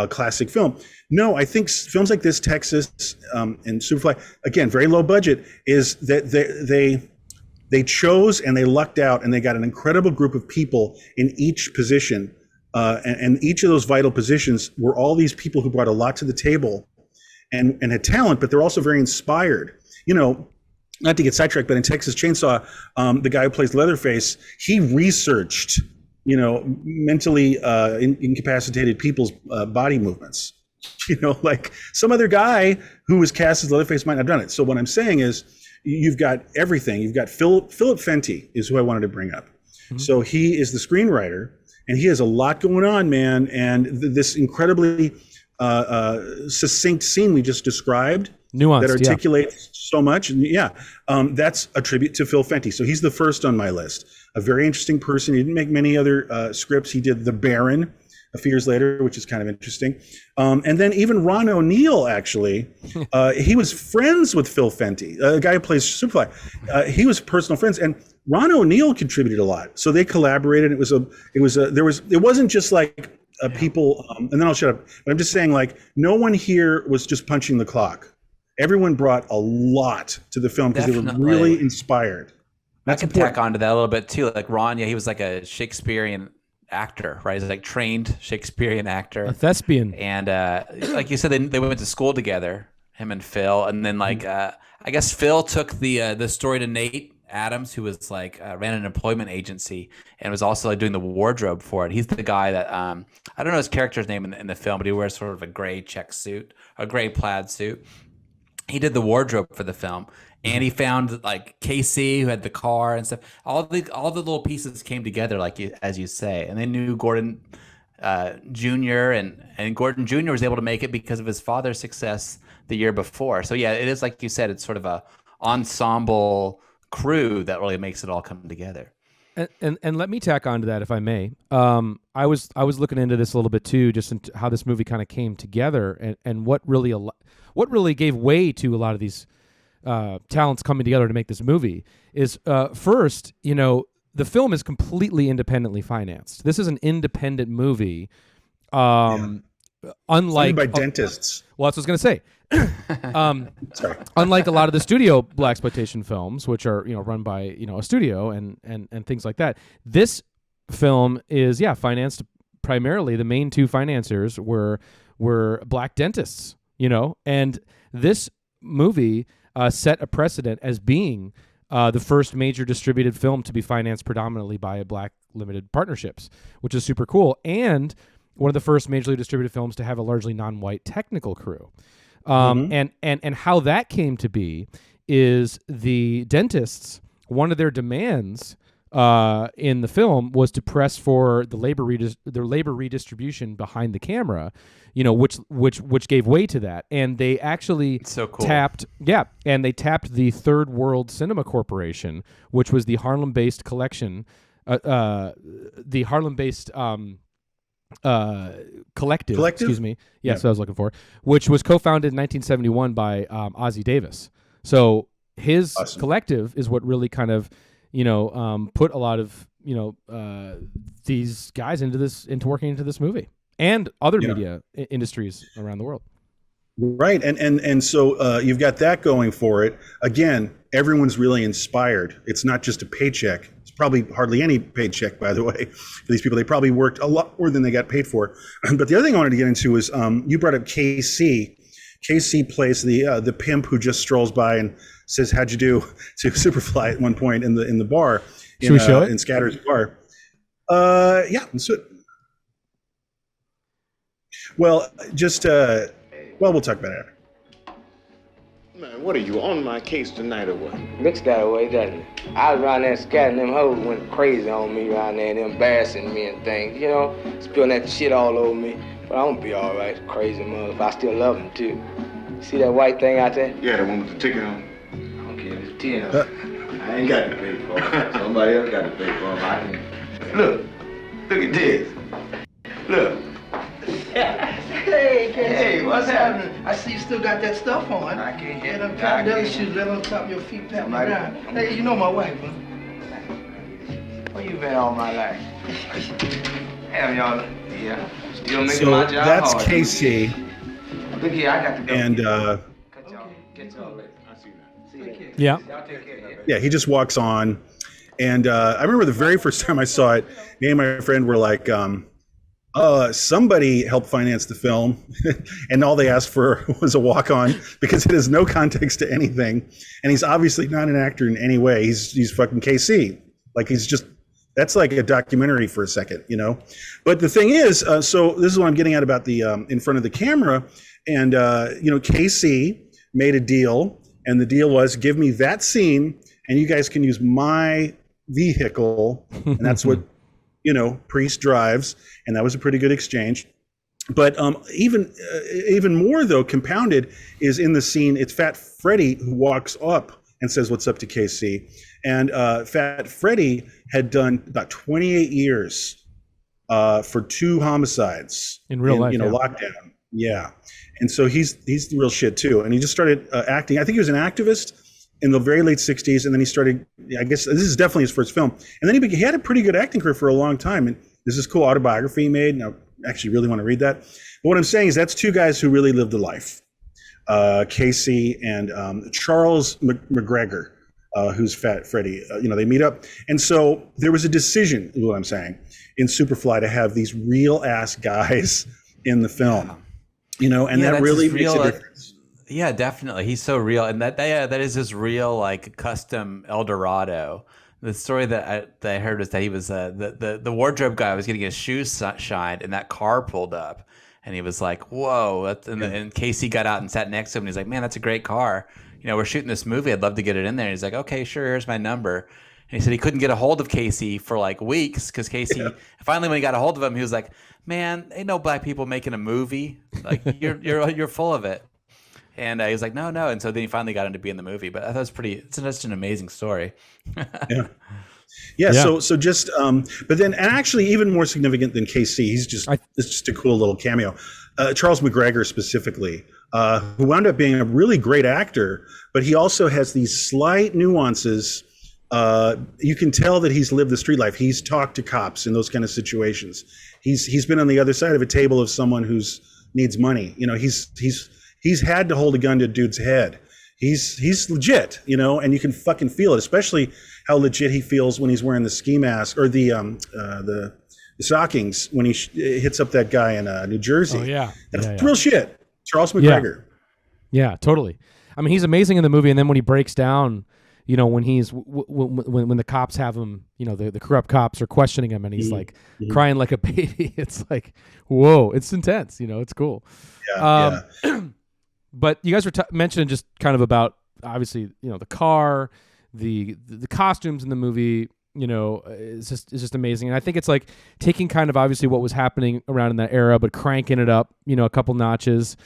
classic film. No, I think films like this, Texas and Superfly, again, very low budget, is that they chose and they lucked out and they got an incredible group of people in each position. And each of those vital positions were all these people who brought a lot to the table and had talent, but they're also very inspired. Not to get sidetracked, but in Texas Chainsaw, the guy who plays Leatherface, he researched, mentally incapacitated people's body movements. Like some other guy who was cast as Leatherface might not have done it. So what I'm saying is you've got everything. You've got Philip Fenty is who I wanted to bring up. Mm-hmm. So he is the screenwriter. And he has a lot going on, man. And this incredibly succinct scene we just described Nuanced, that articulates so much. And that's a tribute to Phil Fenty. So he's the first on my list. A very interesting person. He didn't make many other scripts. He did The Baron a few years later, which is kind of interesting. And then even Ron O'Neal, actually, he was friends with Phil Fenty, a guy who plays Superfly. He was personal friends. And Ron O'Neal contributed a lot, so they collaborated. It wasn't just like people. And then I'll shut up. But I'm just saying, like, no one here was just punching the clock. Everyone brought a lot to the film because they were really inspired. That's I can tack onto that a little bit too. Like Ron, he was like a Shakespearean actor, right? He's like trained Shakespearean actor, a thespian, and like you said, they went to school together, him and Phil, and then like I guess Phil took the story to Nate Adams, who was like ran an employment agency and was also like doing the wardrobe for it. He's the guy that I don't know his character's name in the film, but he wears sort of a gray check suit, a gray plaid suit. He did the wardrobe for the film, and he found like KC, who had the car and stuff. All the little pieces came together, like as you say, and they knew Gordon Jr. and Gordon Jr. was able to make it because of his father's success the year before. So yeah, it is like you said, it's sort of a ensemble crew that really makes it all come together. And let me tack on to that, if I may. I was looking into this a little bit too, just into how this movie kind of came together, and what really gave way to a lot of these talents coming together to make this movie is first, the film is completely independently financed. This is an independent movie, unlike funded by dentists. Well, that's what I was going to say. Sorry. Unlike a lot of the studio blaxploitation films, which are run by a studio and things like that, this film is financed primarily. The main two financiers were black dentists, and this movie set a precedent as being the first major distributed film to be financed predominantly by black limited partnerships, which is super cool, and one of the first majorly distributed films to have a largely non-white technical crew. And how that came to be is the dentists, one of their demands in the film was to press for the labor redistribution behind the camera, which gave way to that, and they actually tapped the Third World Cinema Corporation, which was the Harlem-based collection, the Harlem-based Collective. Collective? Excuse me. Yes, Yeah. that's what I was looking for. Which was co-founded in 1971 by Ozzie Davis. So his Awesome. Collective is what really kind of, put a lot of these guys into working into this movie and other media industries around the world. Right, and so you've got that going for it. Again, everyone's really inspired. It's not just a paycheck. It's probably hardly any paycheck, by the way, for these people. They probably worked a lot more than they got paid for. But the other thing I wanted to get into is you brought up KC. KC plays the pimp who just strolls by and says, "How'd you do?" to Superfly at one point in the bar. Should we show it? In Scatter's bar? Yeah, let's do it. Well, just we'll talk about it after. Man, what are you on my case tonight or what? Mix got away, doesn't it? I was around there scatting them hoes went crazy on me around there and embarrassing me and things, spilling that shit all over me. But I'm gonna be all right, crazy mother. I still love him too. See that white thing out there? Yeah, the one with the ticket on. I don't care if it's 10. I ain't got to pay for it. Somebody else got to pay for it. Look at this. Look. Hey, what's happening? I see you still got that stuff on. I can't hear them them. top belly shoes, let on top of your feet, pat me down. Hey, you know my wife, huh? Where you been all my life? Damn, y'all. Yeah. Still making So my job that's hard. KC, Look here, I got to go. and Get y'all later. I see that. See you later. Yeah. Y'all take care of it. yeah, he just walks on. And I remember the very first time I saw it, me and my friend were like, somebody helped finance the film, and all they asked for was a walk-on because it has no context to anything, and he's obviously not an actor in any way. He's fucking KC, like he's just, that's like a documentary for a second, But the thing is, so this is what I'm getting at about the in front of the camera, and KC made a deal, and the deal was give me that scene, and you guys can use my vehicle, and that's what. Priest drives, and that was a pretty good exchange. But even more though, compounded is in the scene. It's Fat Freddy who walks up and says, "What's up?" to KC, and Fat Freddy had done about 28 years for 2 homicides In real life, yeah. lockdown. Yeah, and so he's the real shit too. And he just started acting. I think he was an activist in the very late 60s, and then he started, I guess this is definitely his first film, and then he had a pretty good acting career for a long time, and there's this cool autobiography he made, and I actually really want to read that. But what I'm saying is that's 2 guys who really lived a life, Casey and Charles McGregor, who's Fat Freddy. They meet up, and so there was a decision, is what I'm saying, in Superfly to have these real-ass guys in the film, and that really makes a difference. Yeah, definitely. He's so real, and that is his real like custom El Dorado. The story that I heard was that he was the wardrobe guy was getting his shoes shined, and that car pulled up, and he was like, "Whoa!" And Casey got out and sat next to him, and he's like, "Man, that's a great car. We're shooting this movie. I'd love to get it in there." And he's like, "Okay, sure. Here's my number." And he said he couldn't get a hold of Casey for like weeks because Casey finally, when he got a hold of him, he was like, "Man, ain't no black people making a movie. Like you're full of it." And he was like, no. And so then he finally got him to be in the movie. But I thought it's just an amazing story. Yeah. So just, but then, and actually even more significant than KC, it's just a cool little cameo. Charles McGregor specifically, who wound up being a really great actor, but he also has these slight nuances. You can tell that he's lived the street life. He's talked to cops in those kind of situations. He's been on the other side of a table of someone who's needs money. He's had to hold a gun to a dude's head. He's legit, and you can fucking feel it, especially how legit he feels when he's wearing the ski mask or the stockings when he hits up that guy in New Jersey. Oh yeah, that's real shit. Charles McGregor. Yeah, totally. I mean, he's amazing in the movie, and then when he breaks down, when he's when the cops have him, the corrupt cops are questioning him, and he's like crying like a baby. It's like, whoa, it's intense. It's cool. Yeah. But you guys were mentioning just kind of about obviously the car, the costumes in the movie. Is just amazing, and I think it's like taking kind of obviously what was happening around in that era, but cranking it up, a couple notches.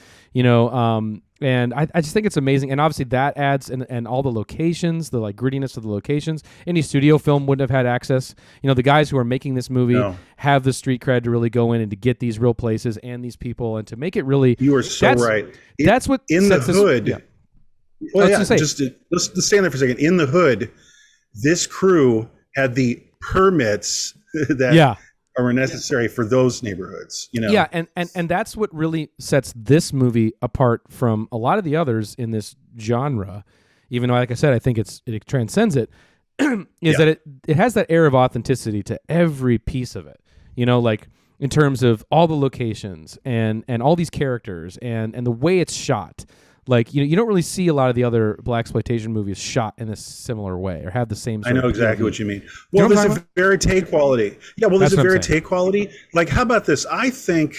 And I just think it's amazing. And obviously that adds, and all the locations, the like grittiness of the locations. Any studio film wouldn't have had access. You know, the guys who are making this movie have the street cred to really go in and to get these real places and these people and to make it really. You are so right. That's what in the hood. Yeah. Well, yeah, just stand there for a second. In the hood, this crew had the permits that are necessary for those neighborhoods. You know. Yeah, and that's what really sets this movie apart from a lot of the others in this genre. Even though, like I said, I think it transcends it. Is that it has that air of authenticity to every piece of it. You know, like in terms of all the locations and all these characters and the way it's shot. Like, you know, you don't really see a lot of the other blaxploitation movies shot in a similar way or have the same sort I know of exactly what you mean. Well, there's a verite quality. Yeah, well, there's a verite quality. Like, how about this? I think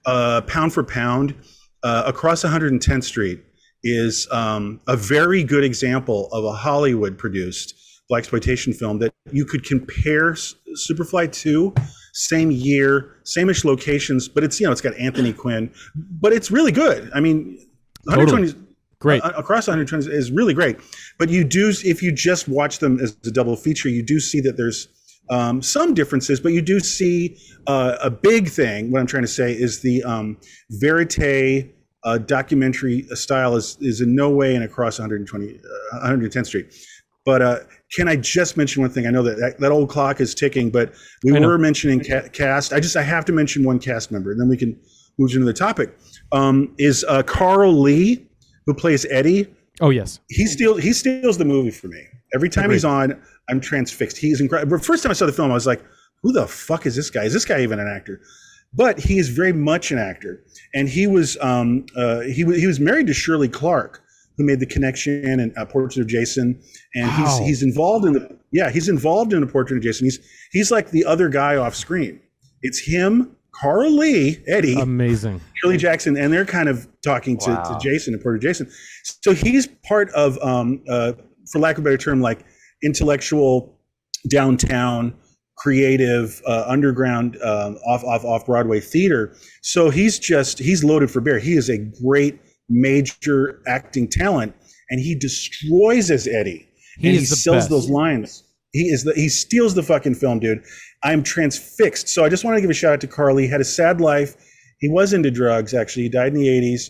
pound for pound, Across 110th Street is a very good example of a Hollywood-produced blaxploitation film that you could compare Superfly to. Same year, same-ish locations, but it's, you know, it's got Anthony Quinn, but it's really good. I mean, 120 great. Across 120 is really great, but you do, if you just watch them as a double feature, you do see that there's some differences, but you do see a big thing. What I'm trying to say is the verite documentary style is in no way in Across 110th Street. But can I just mention one thing? I know that old clock is ticking, but we were mentioning cast. I have to mention one cast member, and then we can move to another topic. Is Carl Lee, who plays Eddie. Oh, yes. He steals the movie for me. Every time he's on, I'm transfixed. He's incredible. First time I saw the film, I was like, who the fuck is this guy? Is this guy even an actor? But he is very much an actor. And he was married to Shirley Clark, who made The Connection and Portrait of Jason. And he's involved in A Portrait of Jason. He's like the other guy off screen. It's him, Carl Lee, Eddie, amazing, Shirley Jackson, and they're kind of talking to Jason and Portrait of Jason. So he's part of, for lack of a better term, like intellectual, downtown, creative, underground, off Broadway theater. So he's loaded for bear. He is a great major acting talent, and he destroys as Eddie. He sells those lines. He steals the fucking film, dude. I'm transfixed. So I just want to give a shout out to Carly. He had a sad life. He was into drugs, actually. He died in the 80s.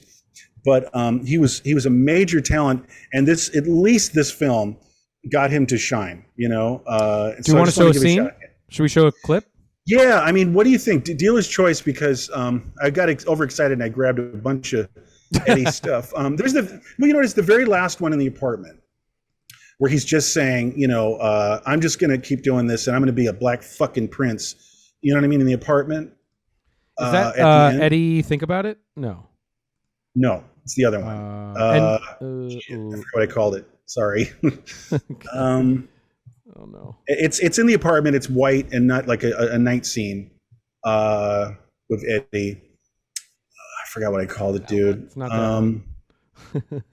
But he was a major talent, and at least this film got him to shine, you know. Do you want to show a scene? Should we show a clip? Yeah, I mean, what do you think? Dealer's choice, because I got overexcited and I grabbed a bunch of Eddie stuff. There's you notice the very last one in the apartment, where he's just saying, you know, I'm just going to keep doing this and I'm going to be a black fucking prince. You know what I mean? In the apartment. Is that Eddie Think About It? No, it's the other one. I forgot what I called it. Sorry. Oh no. It's in the apartment. It's white and not like a night scene with Eddie. I forgot what I called it, dude. It's not that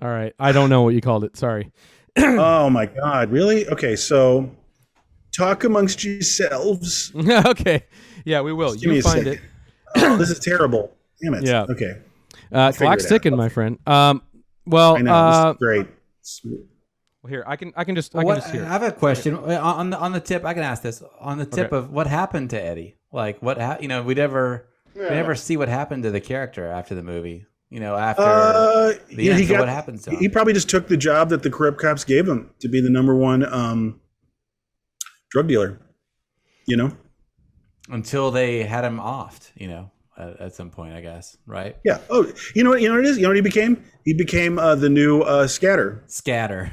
All right. I don't know what you called it. Sorry. Oh my God. Really? Okay. So talk amongst yourselves. Okay. Yeah, we will. You find it. Oh, this is terrible. Damn it. Yeah. Okay. Clock's ticking, my friend. Well, I know. This is great. Well, here I can just I hear. I have a question on the tip. I can ask this on the tip of what happened to Eddie. Like we never see what happened to the character after the movie. You know, after the end. So what happened to him? He probably just took the job that the corrupt cops gave him to be the #1 drug dealer. You know, until they had him offed. You know, at some point, I guess, right? Yeah. Oh, you know what it is? You know what he became? He became the new Scatter. Scatter.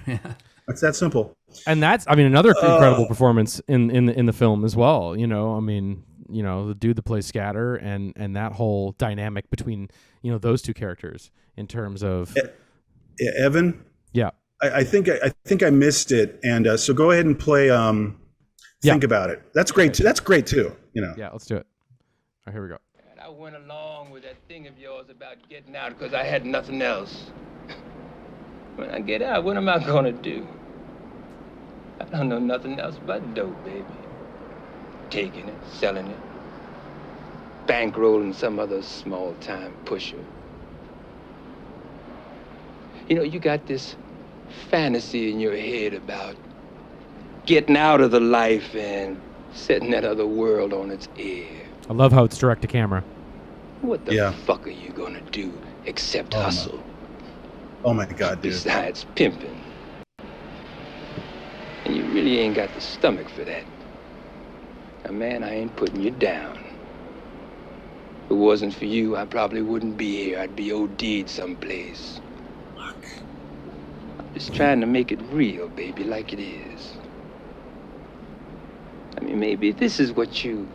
It's that simple. And that's, I mean, another incredible performance in the film as well. You know, I mean, you know, the dude that plays Scatter and that whole dynamic between, you know, those two characters in terms of Evan. Yeah. I think I missed it, and so go ahead and play. Think About It. That's great. That's great too. You know. Yeah. Let's do it. All right, here we go. I went along with that thing of yours about getting out because I had nothing else. When I get out, what am I gonna do? I don't know nothing else but dope, baby. Taking it, selling it, bankrolling some other small-time pusher. You know, you got this fantasy in your head about getting out of the life and setting that other world on its ear. I love how it's direct to camera. What the fuck are you gonna do except hustle? Oh my God, dude. Besides pimping. And you really ain't got the stomach for that. Now, man, I ain't putting you down. If it wasn't for you, I probably wouldn't be here. I'd be OD'd someplace. Fuck. I'm just trying to make it real, baby, like it is. I mean, maybe this is what you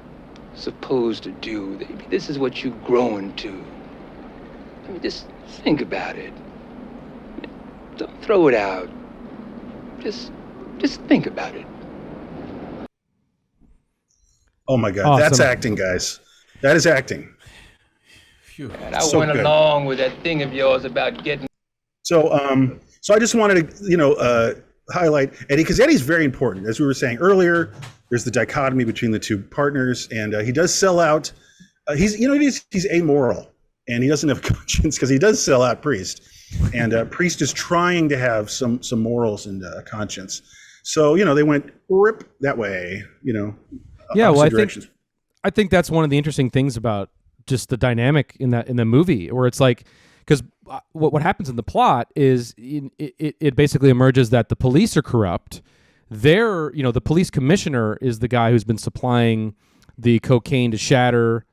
supposed to do. Maybe this is what you growing to. I mean, just think about it. Don't throw it out. Just think about it. Oh my God, Awesome. That's acting, guys. That is acting. And I So went good. along with that thing of yours about getting. So, so I just wanted to, highlight Eddie, because Eddie's very important. As we were saying earlier, there's the dichotomy between the two partners, and he does sell out. He's amoral, and he doesn't have conscience because he does sell out Priest, and Priest is trying to have some morals and conscience. So they went rip that way. Yeah, well, directions. I think that's one of the interesting things about just the dynamic in the movie, where it's like, because what happens in the plot is it basically emerges that the police are corrupt. The police commissioner is the guy who's been supplying the cocaine to Scatter,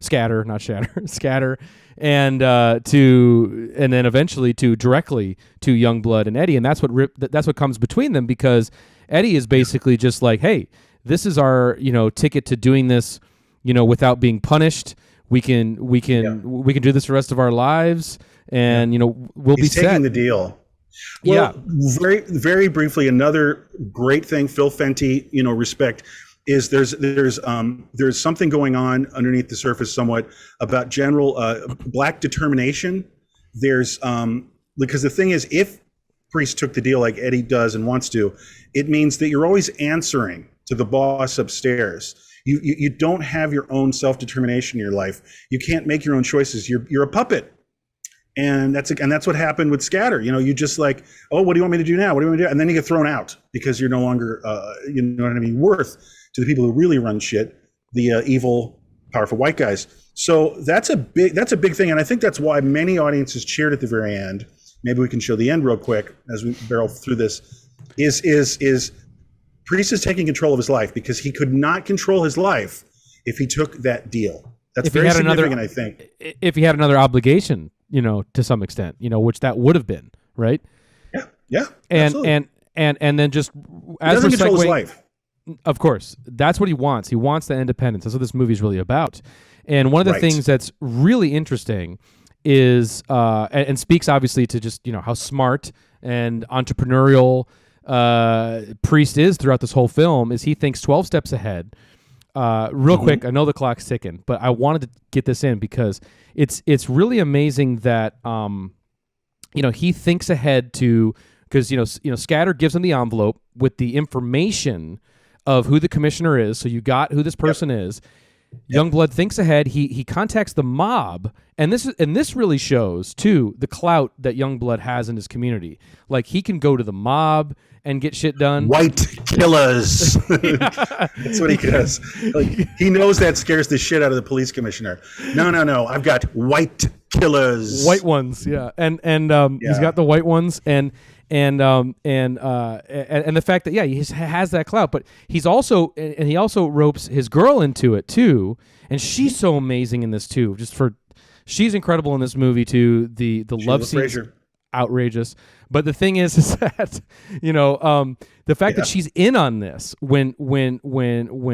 and then eventually directly to Youngblood and Eddie, and that's what comes between them, because Eddie is basically just like, hey, this is our ticket to doing this, without being punished. We can do this the rest of our lives, and we'll He's be taking set. the deal. Well, very, very briefly, another great thing, Phil Fenty, respect, is there's something going on underneath the surface somewhat about general black determination. There's because the thing is, if Priest took the deal like Eddie does and wants to, it means that you're always answering to the boss upstairs. You don't have your own self-determination in your life. You can't make your own choices. You're a puppet. And that's what happened with Scatter. You just like, oh, what do you want me to do now? What do you want me to do? And then you get thrown out because you're no longer, worth to the people who really run shit, the evil, powerful white guys. So that's a big thing, and I think that's why many audiences cheered at the very end. Maybe we can show the end real quick as we barrel through this. Is Priest is taking control of his life because he could not control his life if he took that deal. That's very significant, I think. If he had another obligation, to some extent, which that would have been, right? Yeah. And then just as doesn't we're control his segueing- life. Of course, that's what he wants. He wants the independence. That's what this movie's really about. And one of the things that's really interesting is, and speaks obviously to just how smart and entrepreneurial Priest is throughout this whole film, is he thinks 12 steps ahead. Real quick, I know the clock's ticking, but I wanted to get this in because it's really amazing that he thinks ahead to, because Scatter gives him the envelope with the information of who the commissioner is, so you got who this person is. Youngblood thinks ahead. He contacts the mob, and this really shows too the clout that Youngblood has in his community. Like, he can go to the mob and get shit done. White killers. That's what he does. Like, he knows that scares the shit out of the police commissioner. No. I've got white killers. White ones, yeah, and he's got the white ones, and the fact that he has that clout, but he also ropes his girl into it too, and she's so amazing in this too. She's incredible in this movie too. The love scenes, outrageous. But the thing is that the fact that she's in on this when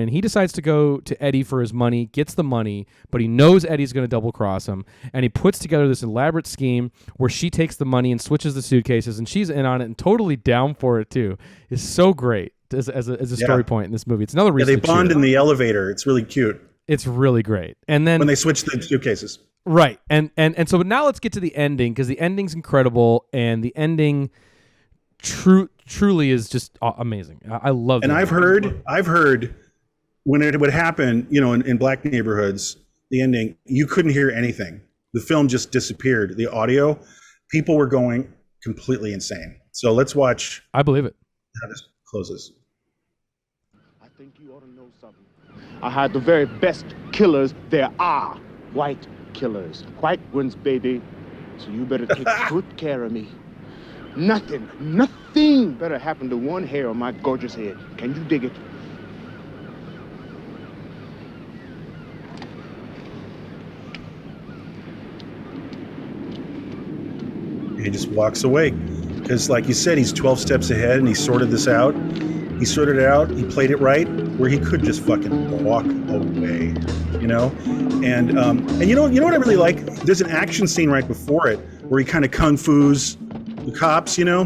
he decides to go to Eddie for his money, gets the money, but he knows Eddie's going to double cross him, and he puts together this elaborate scheme where she takes the money and switches the suitcases, and she's in on it and totally down for it too. Is so great as a story point in this movie. It's another reason they bond in the elevator. It's really cute. It's really great. And then when they switch the suitcases. Right. And so now let's get to the ending, because the ending's incredible, and the ending truly is just amazing. I love it. And I've heard when it would happen, in black neighborhoods, the ending, you couldn't hear anything. The film just disappeared. The audio, people were going completely insane. So let's watch. I believe it. How this closes. I think you ought to know something. I had the very best killers there are. White killers. White ones, baby. So you better take good care of me. Nothing better happen to one hair on my gorgeous head. Can you dig it? He just walks away because, like you said, he's 12 steps ahead and he sorted this out. He sorted it out. He played it right where he could just fucking walk away, you know? And you know what I really like? There's an action scene right before it where he kind of kung fu's the cops, you know?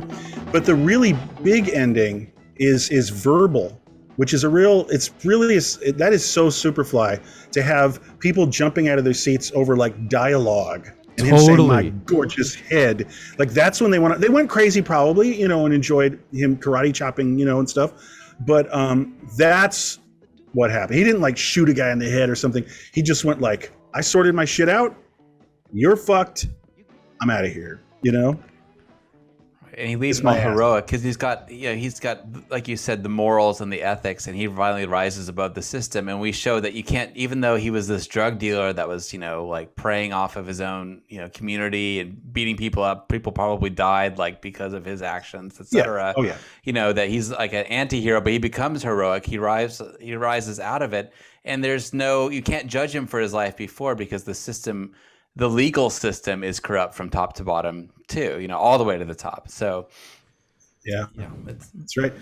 But the really big ending is verbal, which is that is so Superfly to have people jumping out of their seats over like dialogue. And him saying, my gorgeous head. Like, that's when they went crazy probably, you know, and enjoyed him karate chopping, you know, and stuff. But that's what happened. He didn't like shoot a guy in the head or something. He just went like, I sorted my shit out. You're fucked. I'm out of here, you know? And he leaves all heroic because he's got, like you said, the morals and the ethics, and he finally rises above the system. And we show that you can't, even though he was this drug dealer that was, you know, like preying off of his own, you know, community and beating people up. People probably died like because of his actions, etc. Yeah. Oh yeah. You know, that he's like an anti-hero, but he becomes heroic. He rises out of it, and you can't judge him for his life before because the system. The legal system is corrupt from top to bottom too, you know, all the way to the top. So, yeah, that's right.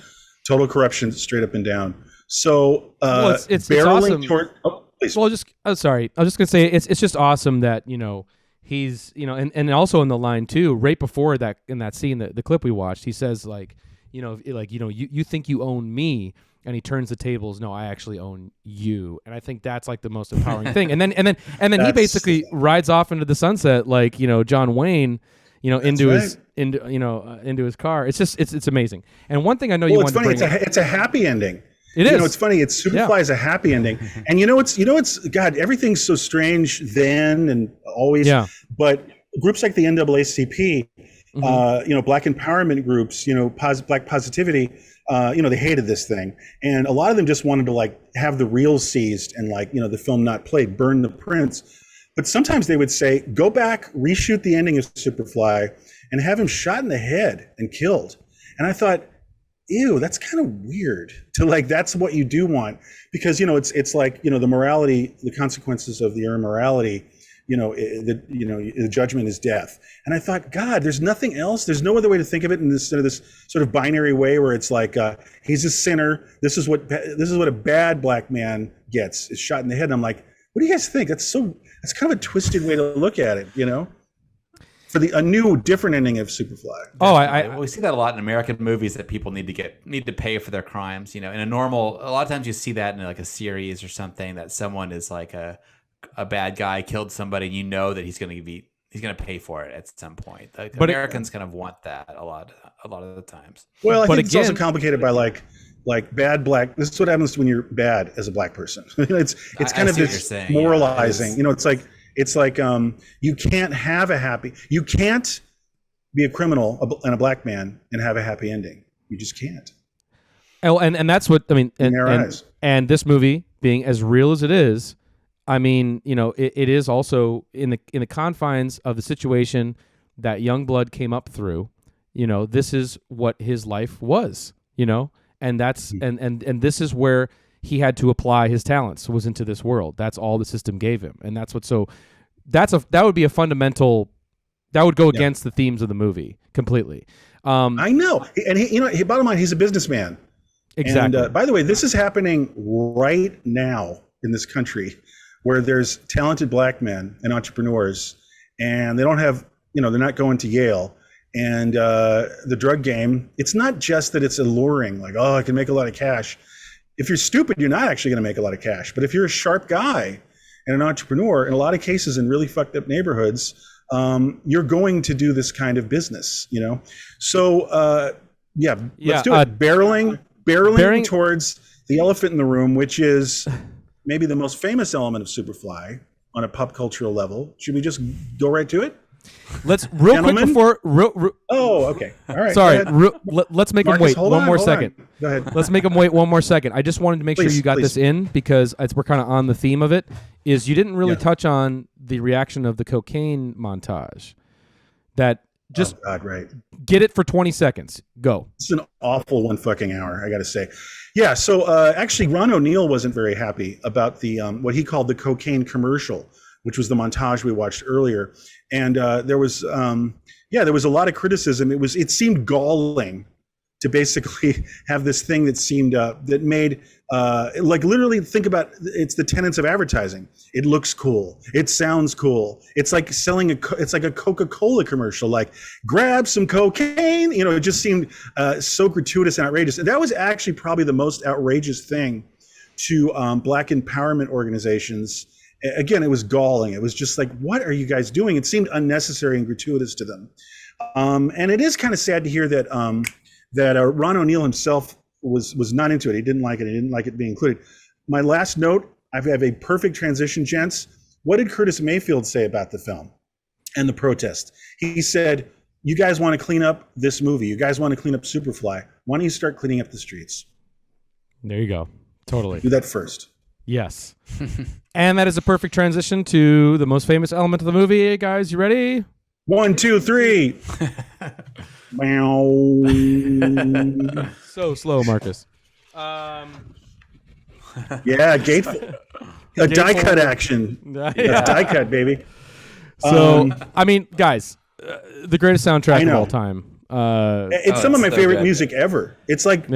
Total corruption, straight up and down. So, it's awesome. Please. Well, sorry. I was just gonna say it's just awesome that, you know, he's, you know, and also in the line too, right before that, in that scene, the clip we watched, he says like, you think you own me. And he turns the tables. No, I actually own you, and I think that's like the most empowering thing. And then he basically rides off into the sunset, like, you know, John Wayne, you know, into his car. It's just it's amazing. And one thing I know you want to bring up, it's a happy ending. It is. You know, it's funny. It's Superfly is a happy ending, and you know it's God. Everything's so strange then and always. Yeah. But groups like the NAACP, Mm-hmm. you know, Black empowerment groups, you know, Black positivity. You know, they hated this thing, and a lot of them just wanted to like have the reels seized and like, you know, the film not played, burn the prints. But sometimes they would say, go back, reshoot the ending of Superfly, and have him shot in the head and killed. And I thought, ew, that's kind of weird. To like, that's what you do want, because, you know, it's like, you know, the morality, the consequences of the immorality. You know, the judgment is death. And I thought, God, there's nothing else. There's no other way to think of it in this sort of binary way where it's like, he's a sinner. This is what a bad black man gets, is shot in the head. And I'm like, what do you guys think? That's kind of a twisted way to look at it, you know? For a new, different ending of Superfly. Oh, we see that a lot in American movies, that people need to pay for their crimes. You know, a lot of times you see that in like a series or something, that someone is like a bad guy killed somebody, and you know that he's going to pay for it at some point. Like, but Americans kind of want that a lot of the times. Well, I think it's also complicated by like bad black. This is what happens when you're bad as a black person. it's kind of this moralizing. You know, it's like you can't be a criminal and a black man and have a happy ending. You just can't. Oh, and that's what I mean. And this movie being as real as it is, I mean, you know, it is also in the confines of the situation that Youngblood came up through. You know, this is what his life was. You know, and that's and this is where he had to apply his talents, was into this world. That's all the system gave him, and that's what. So that would be a fundamental. That would go against the themes of the movie completely. I know, and bottom line, he's a businessman. Exactly. And by the way, this is happening right now in this country, where there's talented black men and entrepreneurs, and they don't have, you know, they're not going to Yale. And the drug game, it's not just that it's alluring, like, oh, I can make a lot of cash. If you're stupid, you're not actually going to make a lot of cash. But if you're a sharp guy and an entrepreneur, in a lot of cases in really fucked up neighborhoods, you're going to do this kind of business, you know? So, let's do it. Barreling towards the elephant in the room, which is maybe the most famous element of Superfly, on a pop cultural level. Should we just go right to it? Let's real quick before. Oh, okay. All right. Sorry. Let's make them wait one more second. Go ahead. Let's make them wait one more second. I just wanted to make sure you got please. this in because as we're kind of on the theme of it. Is you didn't really touch on the reaction of the cocaine montage. That just right. Get it for 20 seconds. Go. It's an awful 1 fucking hour, I got to say. Yeah. So actually, Ron O'Neal wasn't very happy about the what he called the cocaine commercial, which was the montage we watched earlier. And there was a lot of criticism. It seemed galling to basically have this thing that seemed that made like literally think about it's the tenets of advertising. It looks cool. It sounds cool. It's like selling it's like a Coca-Cola commercial. Like grab some cocaine. You know, it just seemed so gratuitous and outrageous. And that was actually probably the most outrageous thing to Black empowerment organizations. Again, it was galling. It was just like, what are you guys doing? It seemed unnecessary and gratuitous to them. And it is kind of sad to hear that Ron O'Neal himself was not into it. He didn't like it. He didn't like it being included. My last note, I have a perfect transition, gents. What did Curtis Mayfield say about the film and the protest? He said, you guys want to clean up this movie. You guys want to clean up Superfly. Why don't you start cleaning up the streets? There you go. Totally. Do that first. Yes. And that is a perfect transition to the most famous element of the movie. Guys, you ready? 1, 2, 3. So slow, Marcus. Yeah, gateful. A die cut action. Yeah. Die cut, baby. So, I mean, guys, the greatest soundtrack of all time. It's some of my favorite music ever. It's like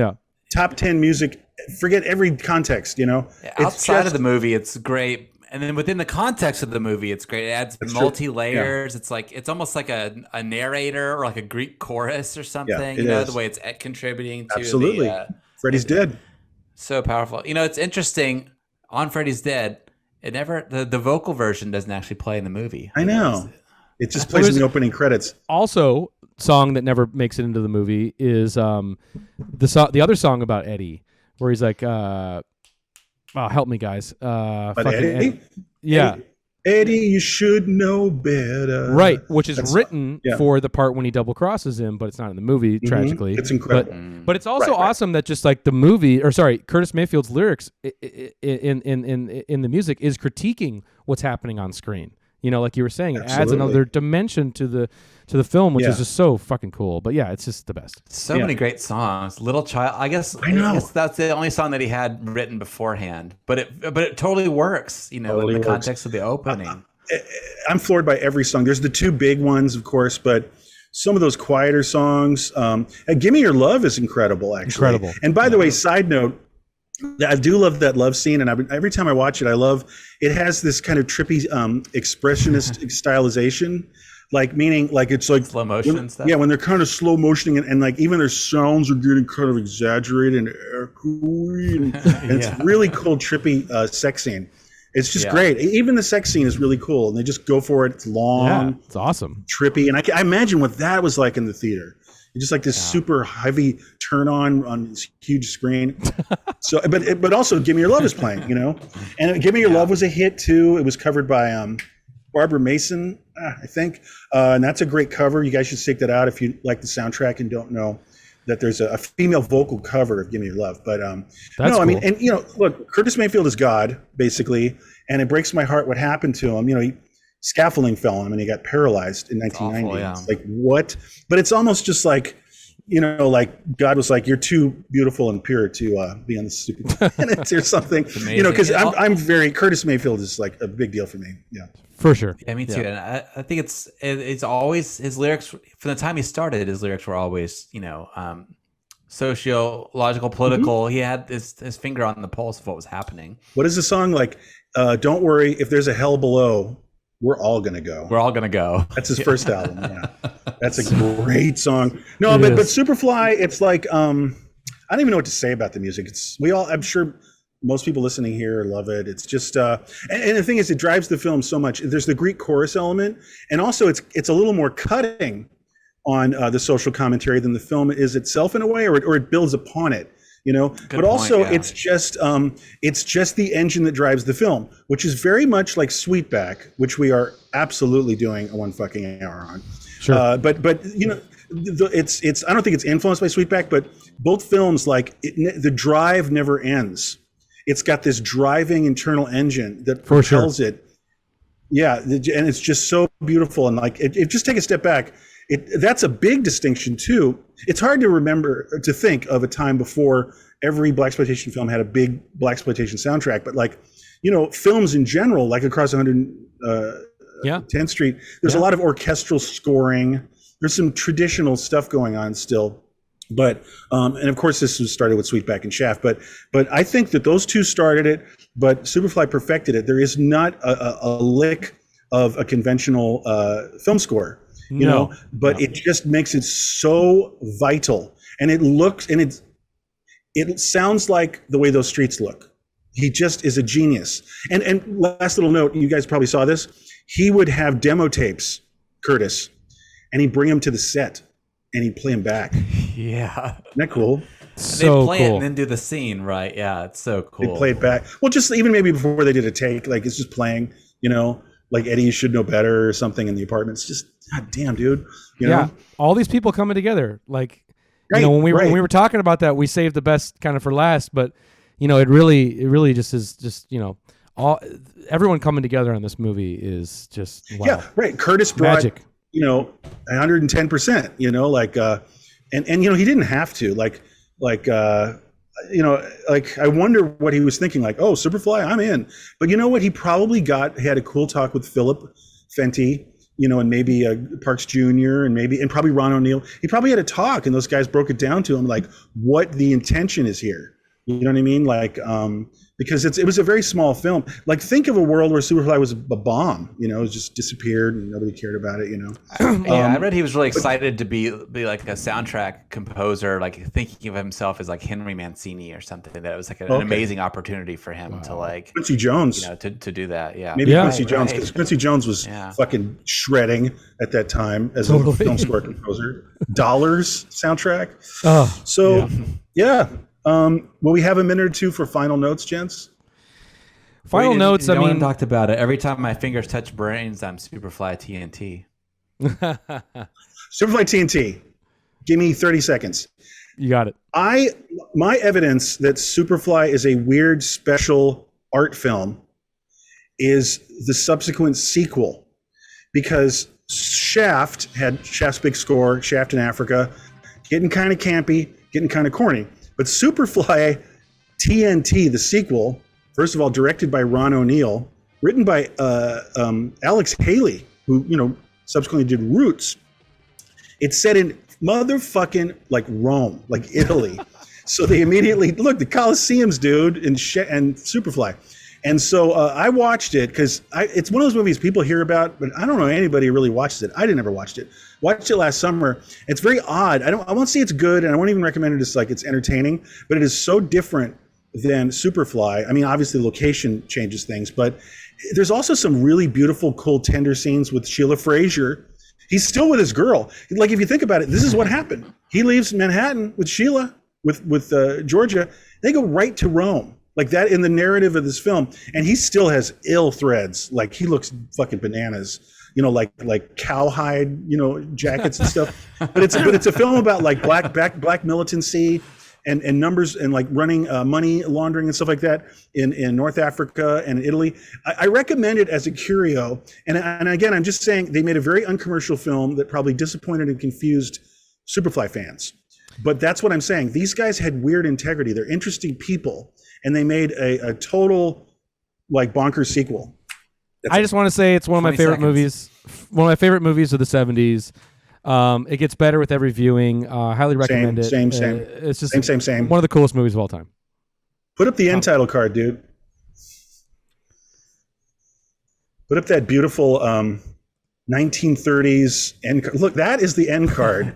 top 10 music. Forget every context, you know. Yeah, outside of the movie, it's great. And then within the context of the movie, it's great. It adds multi-layers. Yeah. It's almost like a narrator or like a Greek chorus or something. Yeah, you know, the way it's contributing to absolutely. Freddy's Dead. So powerful. You know, it's interesting. On Freddy's Dead, the vocal version doesn't actually play in the movie. I know. It just plays in the opening credits. Also, song that never makes it into the movie is the other song about Eddie, where he's like, "Oh, help me, guys!" But Eddie? Yeah, Eddie, you should know better. Right, which is written for the part when he double crosses him, but it's not in the movie. Tragically, it's incredible. But it's also awesome that just like the movie, or sorry, Curtis Mayfield's lyrics in the music is critiquing what's happening on screen. You know, like you were saying, it adds another dimension to the film, which is just so fucking cool. But yeah, it's just the best. So many great songs. Little Child. I guess that's the only song that he had written beforehand. But it totally works. You know, in the context of the opening. I'm floored by every song. There's the two big ones, of course, but some of those quieter songs. "Give Me Your Love" is incredible, actually. Incredible. And by the way, side note. I do love that love scene, and every time I watch it, I love it. Has this kind of trippy expressionist stylization, like meaning like it's like slow motion stuff. Yeah, when they're kind of slow motioning and like even their sounds are getting kind of exaggerated and echoey, and it's really cool, trippy sex scene. It's just great. Even the sex scene is really cool, and they just go for it. It's long, it's awesome, trippy, and I imagine what that was like in the theater. Just like this super heavy turn on this huge screen. So, but also "Give Me Your Love" is playing, you know, and "Give Me Your Love" was a hit too. It was covered by Barbara Mason, I think, and that's a great cover. You guys should check that out if you like the soundtrack and don't know that there's a female vocal cover of "Give Me Your Love." But cool. I mean, and you know, look, Curtis Mayfield is God basically, and it breaks my heart what happened to him. You know, scaffolding fell on him and he got paralyzed in 1990. Awful, It's like, what? But it's almost just like, you know, like God was like, you're too beautiful and pure to be on the stupid planet or something. You know, because I'm very, Curtis Mayfield is like a big deal for me. Yeah. For sure. Yeah, me too. And I think it's always his lyrics from the time he started. His lyrics were always, you know, sociological, political. He had his finger on the pulse of what was happening. What is the song like? Don't worry, if there's a hell below, we're all gonna go. We're all gonna go. That's his first album. Yeah, that's a great song. No, but Superfly, it's like I don't even know what to say about the music. I'm sure most people listening here love it. It's just and the thing is, it drives the film so much. There's the Greek chorus element, and also it's a little more cutting on the social commentary than the film is itself in a way, or it builds upon it. you know. But also, point, yeah. it's just the engine that drives the film, which is very much like Sweetback, which we are absolutely doing a one fucking hour on. Sure. But you know, it's I don't think it's influenced by Sweetback, but both films, like the drive never ends. It's got this driving internal engine that propels it. Yeah, and it's just so beautiful. And like, it just take a step back. That's a big distinction too. It's hard to think of a time before every blaxploitation film had a big blaxploitation soundtrack. But like, you know, films in general, like across 10th Street, there's a lot of orchestral scoring. There's some traditional stuff going on still. But and of course this was started with Sweetback and Shaft, but I think that those two started it, but Superfly perfected it. There is not a lick of a conventional film score, you know, but it just makes it so vital, and it looks and it sounds like the way those streets look. He just is a genius. And last little note, you guys probably saw this. He would have demo tapes, Curtis, and he'd bring them to the set. And he'd play him back. Yeah. Isn't that cool? So they play it and then do the scene, right? Yeah, it's so cool. They play it back. Well, just even maybe before they did a take, like it's just playing, you know, like Eddie, You Should Know Better or something in the apartment. It's just, God damn, dude. You know? All these people coming together. Like, you know, when we were talking about that, we saved the best kind of for last, but you know, it really just is just, you know, everyone coming together on this movie is just, wow. Yeah, right. Curtis brought magic. You know, 110%, you know, like, and you know, he didn't have to, you know, like, I wonder what he was thinking, like, oh, Superfly, I'm in. But you know what? He probably had a cool talk with Philip Fenty, you know, and maybe Parks Jr. and probably Ron O'Neal. He probably had a talk, and those guys broke it down to him, like, what the intention is here. You know what I mean? Like, because it was a very small film. Like, think of a world where Superfly was a bomb, you know, it just disappeared and nobody cared about it, you know. Yeah, I read he was really excited to be like a soundtrack composer, like thinking of himself as like Henry Mancini or something. That it was like an amazing opportunity for him to like Quincy Jones, you know, to do that. Yeah, maybe Quincy Jones, because Quincy Jones was fucking shredding at that time as a film score composer. Dollars soundtrack. Will we have a minute or two for final notes, gents? Final notes. I mean, talked about it. Every time my fingers touch brains, I'm Superfly TNT. Superfly TNT. Give me 30 seconds. You got it. My evidence that Superfly is a weird special art film is the subsequent sequel, because Shaft's big score, Shaft in Africa, getting kind of campy, getting kind of corny. But Superfly TNT, the sequel, first of all, directed by Ron O'Neal, written by Alex Haley, who, you know, subsequently did Roots. It's set in motherfucking like Rome, like Italy. So they immediately, look, the Colosseums, dude, and Superfly. And so I watched it because it's one of those movies people hear about, but I don't know anybody who really watches it. I didn't ever watched it. Watched it last summer. It's very odd. I won't say it's good, and I won't even recommend it as like it's entertaining, but it is so different than Superfly. I mean, obviously the location changes things, but there's also some really beautiful, cool, tender scenes with Sheila Frazier. He's still with his girl. Like, if you think about it, this is what happened. He leaves Manhattan with Sheila, with Georgia. They go right to Rome. Like that in the narrative of this film, and he still has ill threads. Like he looks fucking bananas, you know, like cowhide, you know, jackets and stuff. But it's a film about like black militancy and numbers and like running money laundering and stuff like that in North Africa and Italy. I recommend it as a curio. And again, I'm just saying they made a very uncommercial film that probably disappointed and confused Superfly fans. But that's what I'm saying. These guys had weird integrity. They're interesting people. And they made a total like bonkers sequel. I just want to say it's one of my favorite movies. One of my favorite movies of the 70s. It gets better with every viewing. Highly recommend it. Same. It's just same. One of the coolest movies of all time. Put up the end title card, dude. Put up that beautiful 1930s end card. Look, that is the end card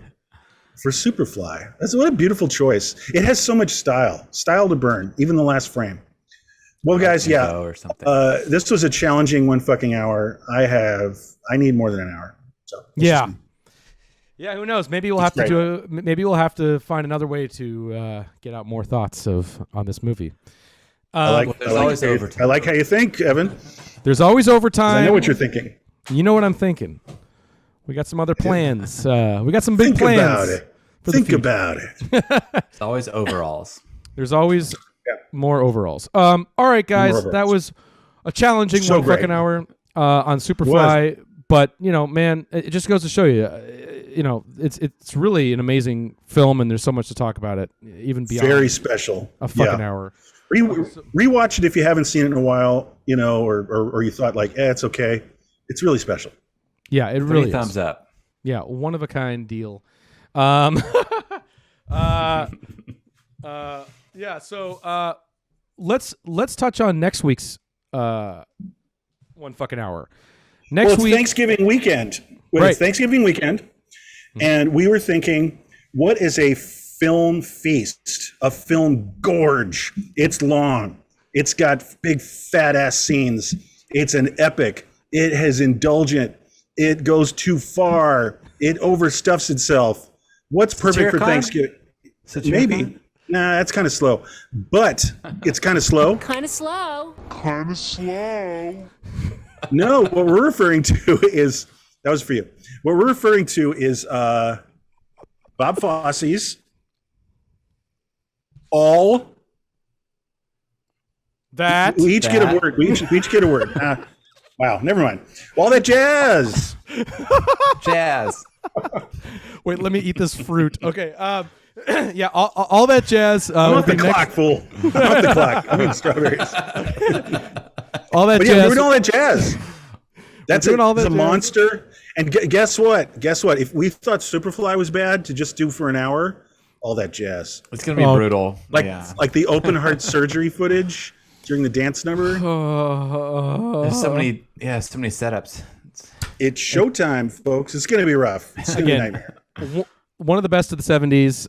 for Superfly. What a beautiful choice. It has so much style to burn, even the last frame. Well, guys, this was a challenging one fucking hour. I need more than an hour. So Yeah, who knows? Maybe we'll have to maybe we'll have to find another way to get out more thoughts on this movie. I like how you think, Evan. There's always overtime. I know what you're thinking. You know what I'm thinking. We got some other plans. We got some big plans. Think about it. It's always overalls. There's always more overalls. All right, guys, that was a challenging one fucking hour on Superfly. But man, it just goes to show you, it's really an amazing film, and there's so much to talk about it, even beyond very special a fucking hour. Rewatch it if you haven't seen it in a while, or you thought like, it's okay. It's really special. Yeah, it really is. Thumbs up. Yeah, one of a kind deal. Yeah. So let's touch on next week's one fucking hour. Next week, Thanksgiving weekend. Right. It's Thanksgiving weekend, and we were thinking, what is a film feast, a film gorge? It's long. It's got big fat ass scenes. It's an epic. It has indulgent. It goes too far. It overstuffs itself. What's perfect for Thanksgiving? Maybe. Nah, that's kind of slow. But it's kind of slow. Kind of slow. No, what we're referring to is, that was for you. What we're referring to is Bob Fosse's All That. We each get a word. We each get a word. Wow, never mind. All that jazz. Jazz. Wait, let me eat this fruit. Okay. Yeah, all that jazz. I'm off the clock, fool. I'm off the clock. I mean strawberries. All that but jazz. Yeah, we're doing all that jazz. That's a monster. And guess what? If we thought Superfly was bad to just do for an hour, all that jazz. It's gonna be brutal. Like the open heart surgery footage during the dance number. There's so many setups. It's showtime, folks. It's gonna be rough. It's gonna be a nightmare. One of the best of the 70s.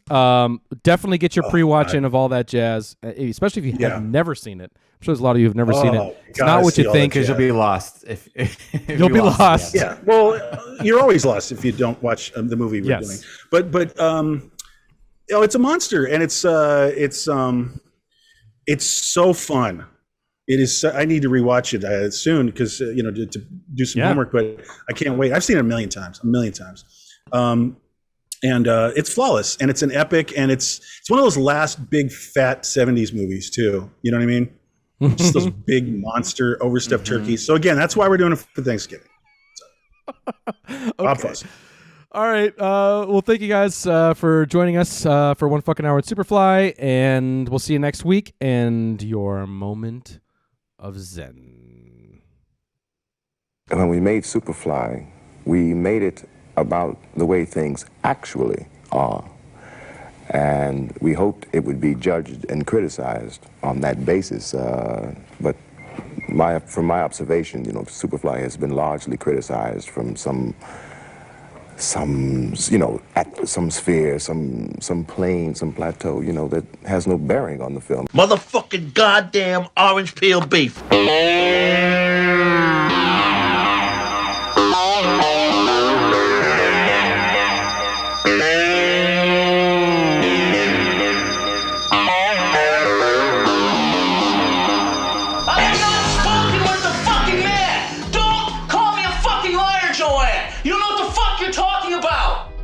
Definitely get your pre-watching of all that jazz, especially if you have never seen it. I'm sure there's a lot of you who've never seen it. It's not what you think. Because you'll be lost. If you'll be lost. Yeah. Well, you're always lost if you don't watch the movie we're doing. But it's a monster, and it's so fun. It is. I need to rewatch it soon because to do some homework. But I can't wait. I've seen it a million times. And it's flawless, and it's an epic, and it's one of those last big fat 70s movies too. You know what I mean? Just those big monster overstuffed turkeys. So again, that's why we're doing it for Thanksgiving. So, Bob Fosse. All right. Well, thank you guys for joining us for one fucking hour at Superfly, and we'll see you next week. And your moment of zen. When we made Superfly, we made it about the way things actually are. And we hoped it would be judged and criticized on that basis. But from my observation, Superfly has been largely criticized from some at some sphere, some plane, some plateau, that has no bearing on the film. Motherfucking goddamn orange peel beef.